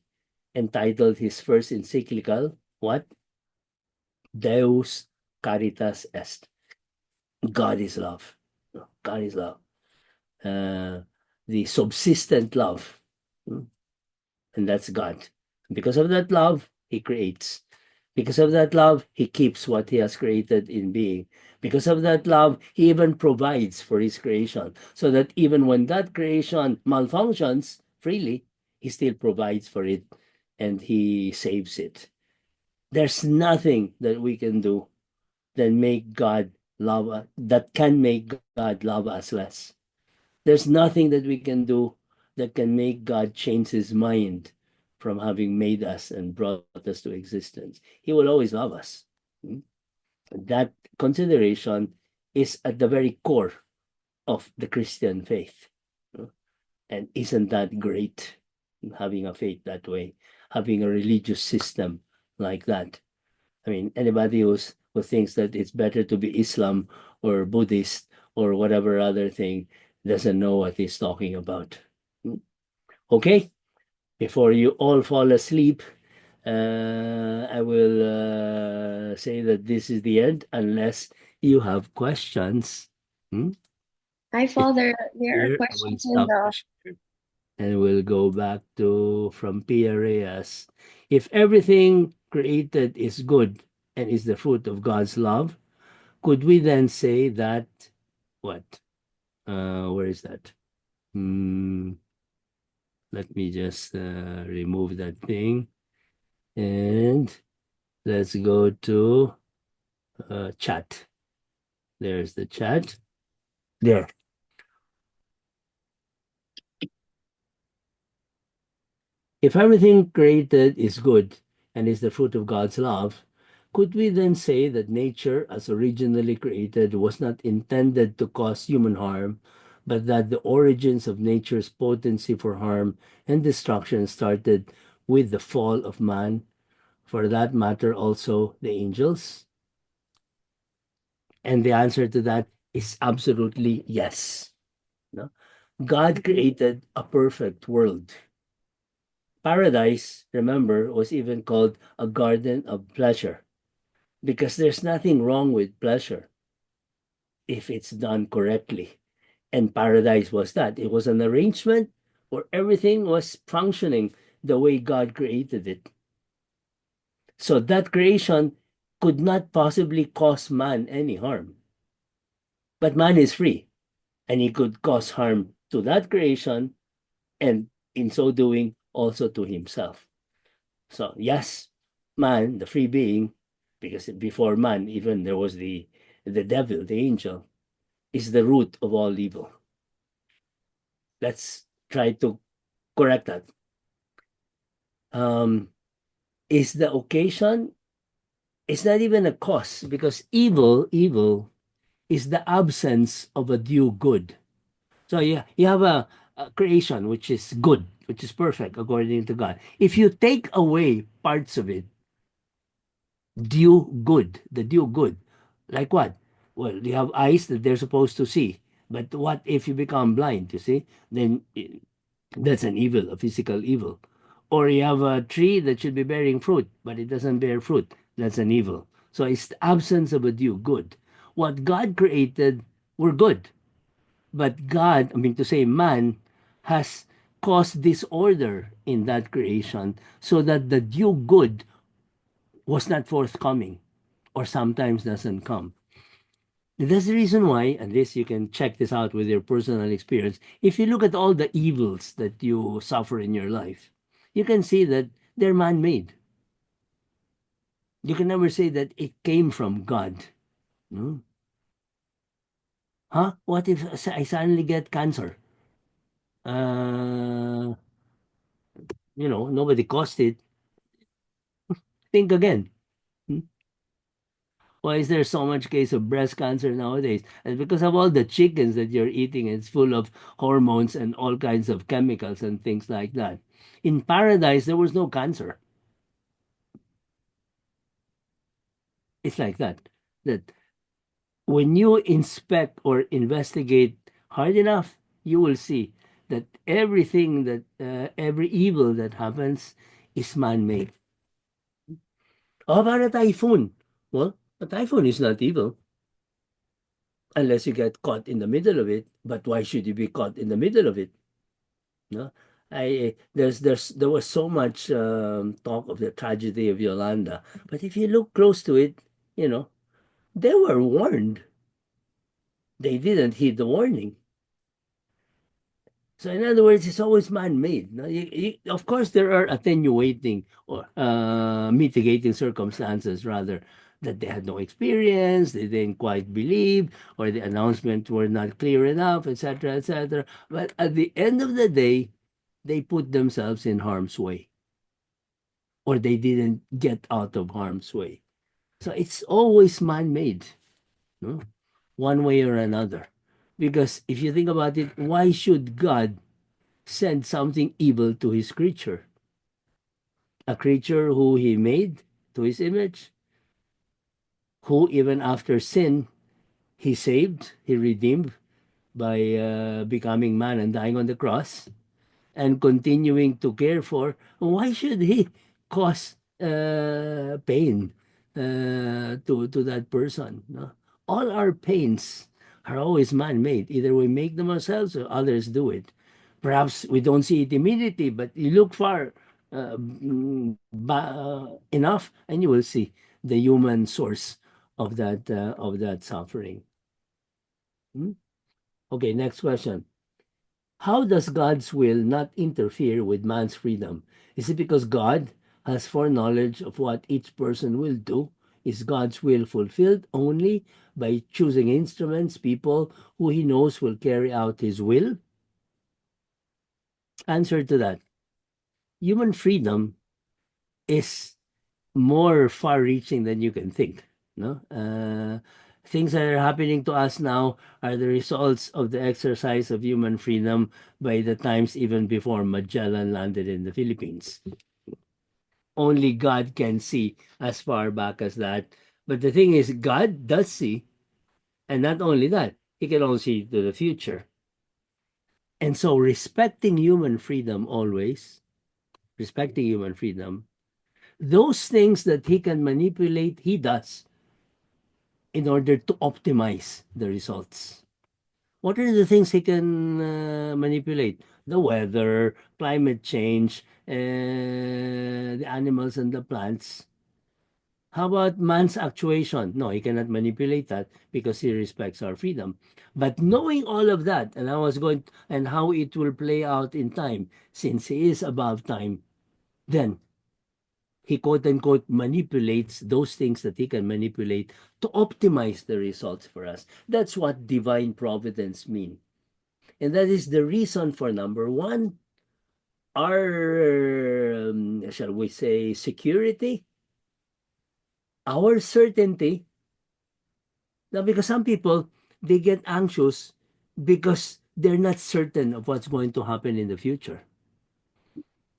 A: entitled his first encyclical, what? Deus Caritas Est. God is love. No, God is love. Uh, the subsistent love. Hmm? And that's God. Because of that love, He creates. Because of that love, He keeps what He has created in being. Because of that love, He even provides for His creation. So that even when that creation malfunctions, freely, he still provides for it and he saves it. There's nothing that we can do that make God love us, that can make God love us less. There's nothing that we can do that can make God change his mind from having made us and brought us to existence. He will always love us. Mm. That consideration is at the very core of the Christian faith. No? And isn't that great? Having a faith that way, having a religious system like that. I mean, anybody who thinks that it's better to be Islam or Buddhist or whatever other thing doesn't know what he's talking about. Hmm? Okay, before you all fall asleep, I will say that this is the end unless you have questions. Hmm?
C: Hi,
A: If
C: Father. There are
A: here, I will
C: questions in
A: stop the
C: the.
A: share and we'll go back to from Pia Reyes. If everything created is good and is the fruit of God's love, could we then say that what? Where is that? Hmm, let me just remove that thing and let's go to chat. There's the chat. There. If everything created is good and is the fruit of God's love, could we then say that nature, as originally created, was not intended to cause human harm, but that the origins of nature's potency for harm and destruction started with the fall of man, for that matter, also the angels? And the answer to that is absolutely yes. No? God created a perfect world. Paradise, remember, was even called a garden of pleasure because there's nothing wrong with pleasure if it's done correctly. And paradise was that. It was an arrangement where everything was functioning the way God created it. So that creation could not possibly cause man any harm. But man is free and he could cause harm to that creation and in so doing also to himself. So yes, man, the free being, because before man, even there was the devil, the angel, is the root of all evil. Let's try to correct that. Um, is the occasion? It's not even a cause because evil is the absence of a due good. So yeah, you have a creation which is good, which is perfect according to God. If you take away parts of it, the due good. Like what? Well, you have eyes that they're supposed to see. But what if you become blind, you see? Then that's an evil, a physical evil. Or you have a tree that should be bearing fruit, but it doesn't bear fruit. That's an evil. So it's the absence of a due good. What God created were good. But God, I mean to say man, has caused disorder in that creation so that the due good was not forthcoming or sometimes doesn't come. That's the reason why, and this you can check this out with your personal experience. If you look at all the evils that you suffer in your life, you can see that they're man made. You can never say that it came from God. No? Huh? What if I suddenly get cancer? Uh, nobody caused it. Think again. Hmm? Why is there so much case of breast cancer nowadays? And because of all the chickens that you're eating, it's full of hormones and all kinds of chemicals and things like that. In paradise, there was no cancer. It's like that. That when you inspect or investigate hard enough, you will see that everything that every evil that happens is man-made. How about a typhoon? Well, a typhoon is not evil unless you get caught in the middle of it. But why should you be caught in the middle of it? No, there was so much talk of the tragedy of Yolanda, but if you look close to it, you know they were warned. They didn't heed the warning. So in other words, it's always man-made. No? Of course, there are attenuating or mitigating circumstances, rather, that they had no experience, they didn't quite believe, or the announcement were not clear enough, etc., etc. But at the end of the day, they put themselves in harm's way, or they didn't get out of harm's way. So it's always man-made, no? One way or another. Because if you think about it, why should God send something evil to his creature? A creature who he made to his image, who even after sin, he saved, he redeemed by becoming man and dying on the cross and continuing to care for. Why should he cause pain to that person? No? All our pains are always man-made. Either we make them ourselves or others do it. Perhaps we don't see it immediately, but you look far enough, and you will see the human source of that suffering. Hmm? Okay, next question. How does God's will not interfere with man's freedom? Is it because God has foreknowledge of what each person will do? Is God's will fulfilled only by choosing instruments, people who he knows will carry out his will? Answer to that. Human freedom is more far reaching than you can think. No? Things that are happening to us now are the results of the exercise of human freedom by the times even before Magellan landed in the Philippines. Only God can see as far back as that. But the thing is, God does see, and not only that, He can also see to the future. And so, respecting human freedom, those things that He can manipulate, He does in order to optimize the results. What are the things he can manipulate? The weather, climate change, the animals and the plants. How about man's actuation? No, he cannot manipulate that because he respects our freedom. But knowing all of that and and how it will play out in time, since he is above time, then he quote unquote manipulates those things that he can manipulate to optimize the results for us. That's what divine providence means. And that is the reason for number one, our, shall we say, security, our certainty. Now, because some people, they get anxious because they're not certain of what's going to happen in the future.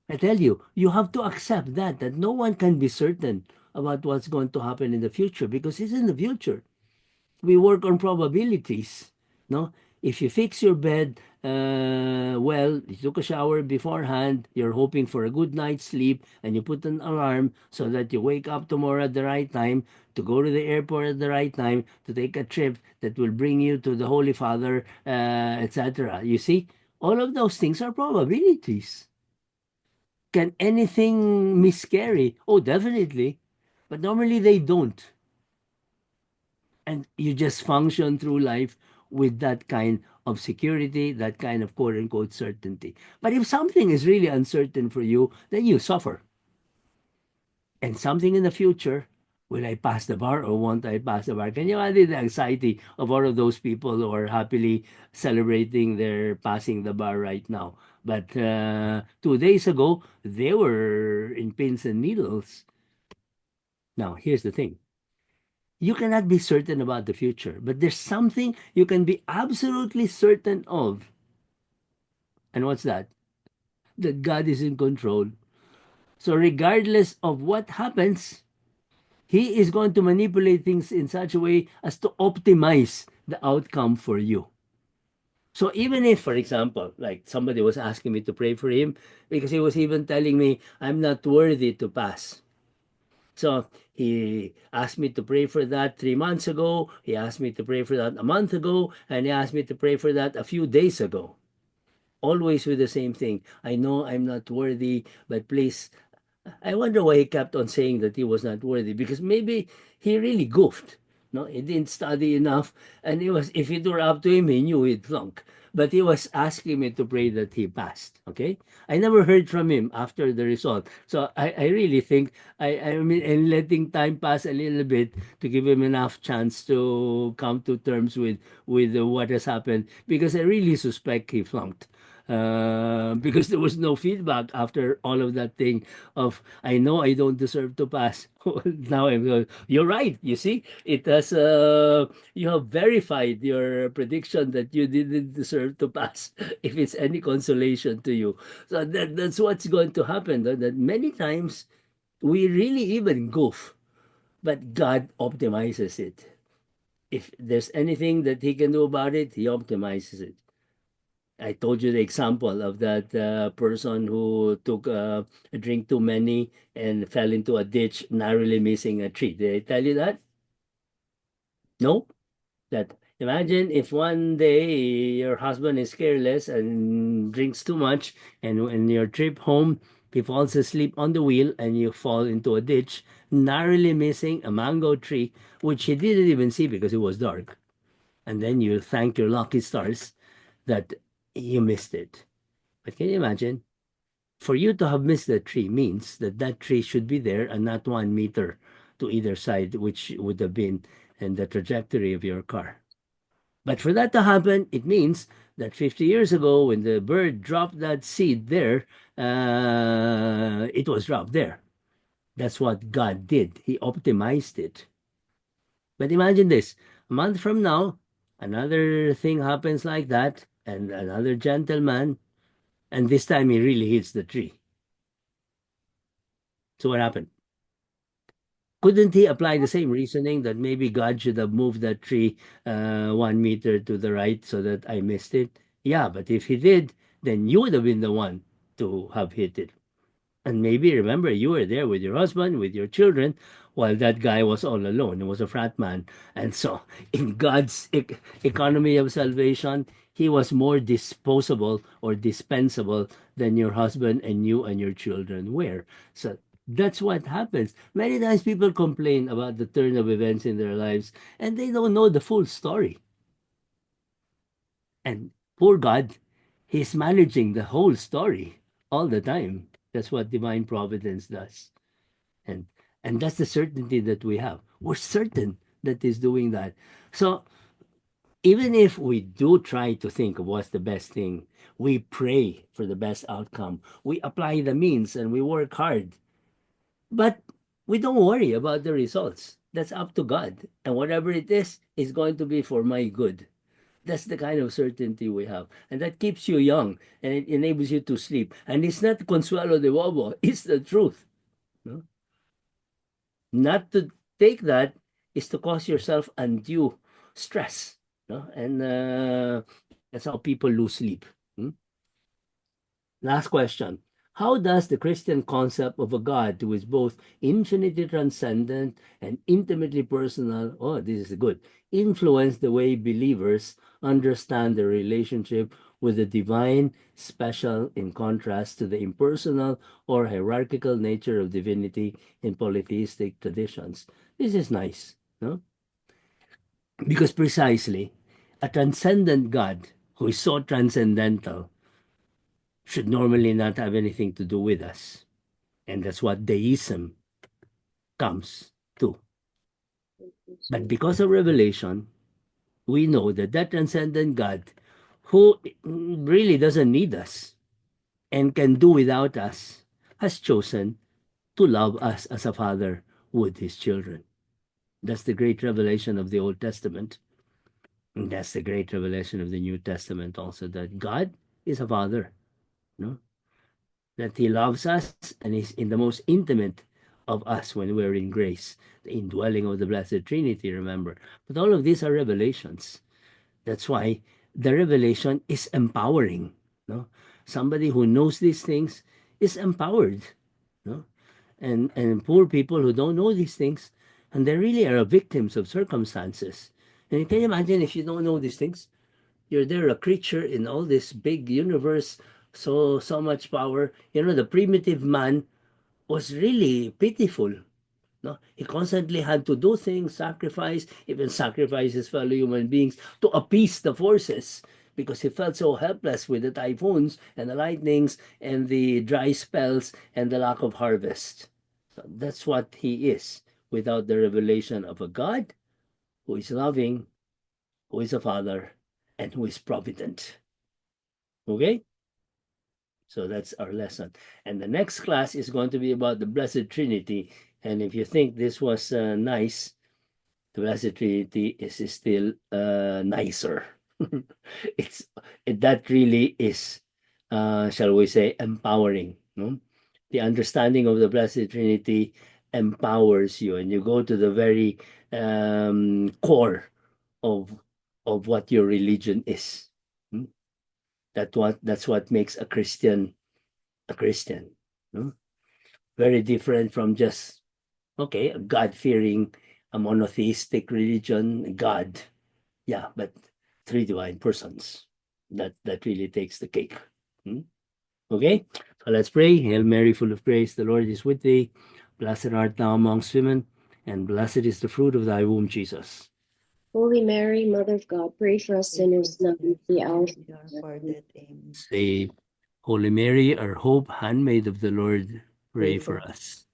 A: I tell you, you have to accept that no one can be certain about what's going to happen in the future because it's in the future. We work on probabilities. No, if you fix your bed, well, you took a shower beforehand, you're hoping for a good night's sleep, and you put an alarm so that you wake up tomorrow at the right time to go to the airport at the right time to take a trip that will bring you to the Holy Father, etc. You see, all of those things are probabilities. Can anything miscarry? Oh, definitely, but normally they don't, and you just function through life with that kind of security, that kind of quote unquote certainty. But if something is really uncertain for you, then you suffer. And something in the future, will I pass the bar or won't I pass the bar? Can you imagine the anxiety of all of those people who are happily celebrating their passing the bar right now? But 2 days ago, they were in pins and needles. Now, here's the thing, you cannot be certain about the future, but there's something you can be absolutely certain of. And what's that? That God is in control. So, regardless of what happens, He is going to manipulate things in such a way as to optimize the outcome for you. So, even if, for example, like somebody was asking me to pray for him because he was even telling me, I'm not worthy to pass. So he asked me to pray for that 3 months ago. He asked me to pray for that a month ago. And he asked me to pray for that a few days ago. Always with the same thing. I know I'm not worthy, but please. I wonder why he kept on saying that he was not worthy because maybe he really goofed. No, he didn't study enough, and it was if it were up to him, he knew he'd flunk. But he was asking me to pray that he passed. Okay, I never heard from him after the result, so I really think I mean, and letting time pass a little bit to give him enough chance to come to terms with what has happened, because I really suspect he flunked. Because there was no feedback after all of that thing of I know I don't deserve to pass. Now I'm going, you're right. You see, it has you have verified your prediction that you didn't deserve to pass. If it's any consolation to you, so that's what's going to happen. That many times we really even goof, but God optimizes it. If there's anything that He can do about it, He optimizes it. I told you the example of that person who took a drink too many and fell into a ditch, narrowly missing a tree. Did I tell you that? No? That imagine if one day your husband is careless and drinks too much, and when your trip home, he falls asleep on the wheel and you fall into a ditch, narrowly missing a mango tree, which he didn't even see because it was dark. And then you thank your lucky stars that you missed it. But can you imagine? For you to have missed that tree means that that tree should be there and not 1 meter to either side, which would have been in the trajectory of your car. But for that to happen, it means that 50 years ago, when the bird dropped that seed there, it was dropped there. That's what God did. He optimized it. But imagine this, a month from now, another thing happens like that, and another gentleman, and this time he really hits the tree. So what happened? Couldn't he apply the same reasoning that maybe God should have moved that tree 1 meter to the right so that I missed it? Yeah, but if he did, then you would have been the one to have hit it. And maybe remember, you were there with your husband, with your children, while that guy was all alone. He was a frat man. And so, in God's economy of salvation, he was more disposable or dispensable than your husband and you and your children were. So, that's what happens. Many times people complain about the turn of events in their lives and they don't know the full story. And poor God, He's managing the whole story all the time. That's what divine providence does. And and that's the certainty that we have. We're certain that He's doing that. So even if we do try to think of what's the best thing, we pray for the best outcome. We apply the means and we work hard. But we don't worry about the results. That's up to God. And whatever it is going to be for my good. That's the kind of certainty we have. And that keeps you young and it enables you to sleep. And it's not consuelo de bobo, it's the truth. No? Not to take that is to cause yourself undue stress. No? And that's how people lose sleep. Hmm? Last question. How does the Christian concept of a God who is both infinitely transcendent and intimately personal, oh, this is good, influence the way believers understand their relationship with the divine, special in contrast to the impersonal or hierarchical nature of divinity in polytheistic traditions? This is nice, no? Because precisely a transcendent God who is so transcendental should normally not have anything to do with us. And that's what deism comes to. But because of revelation, we know that that transcendent God, who really doesn't need us and can do without us, has chosen to love us as a father would his children. That's the great revelation of the Old Testament. And that's the great revelation of the New Testament also, that God is a father, no? That he loves us and is in the most intimate of us when we're in grace, the indwelling of the Blessed Trinity, remember. But all of these are revelations. That's why the revelation is empowering. No? Somebody who knows these things is empowered. No? And poor people who don't know these things, and they really are victims of circumstances. And can you imagine if you don't know these things? You're there, a creature in all this big universe, so much power. You know, the primitive man was really pitiful. No, he constantly had to do things, sacrifice, even sacrifice his fellow human beings to appease the forces because he felt so helpless with the typhoons and the lightnings and the dry spells and the lack of harvest. So that's what he is without the revelation of a God who is loving, who is a father, and who is provident. Okay? So that's our lesson. And the next class is going to be about the Blessed Trinity. And if you think this was nice, the Blessed Trinity is still nicer. it's that really is, shall we say, empowering. No? The understanding of the Blessed Trinity empowers you, and you go to the very core of what your religion is. Hmm? That's what makes a Christian a Christian. No? Very different from just okay, a God fearing, a monotheistic religion, God. Yeah, but three divine persons. That really takes the cake. Hmm? Okay, so let's pray. Hail Mary, full of grace, the Lord is with thee. Blessed art thou amongst women, and blessed is the fruit of thy womb, Jesus.
C: Holy Mary, Mother of God, pray for us
D: Pray for
C: sinners
D: us
C: now and
D: sinners
C: at the
D: now
C: hour
D: and
C: of
D: at the hour of
C: our
D: our
C: death.
D: death. Amen.
A: Say, Holy Mary, our hope, handmaid of the Lord,
D: Pray
A: pray
D: for
A: for
D: us.
A: us.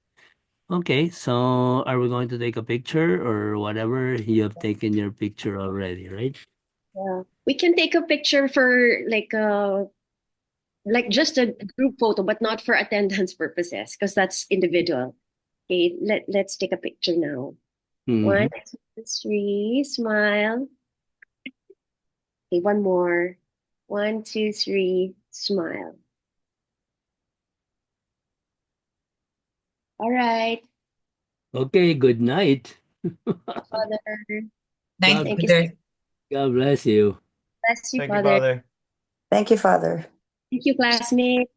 A: Okay, so are we going to take a picture or whatever? You have taken your picture already, right?
C: Yeah. We can take a picture for like just a group photo, but not for attendance purposes, because that's individual. Okay, let's take a picture now.
A: Mm-hmm.
C: One, two, three, smile. Okay, one more. One, two, three, smile. All right.
A: Okay, good night.
C: Father.
B: Night,
A: God,
C: Thank you.
B: Mother.
A: God bless you.
C: Bless you,
D: Thank you,
C: Father.
D: Father. Thank you, Father.
C: Thank you, classmate.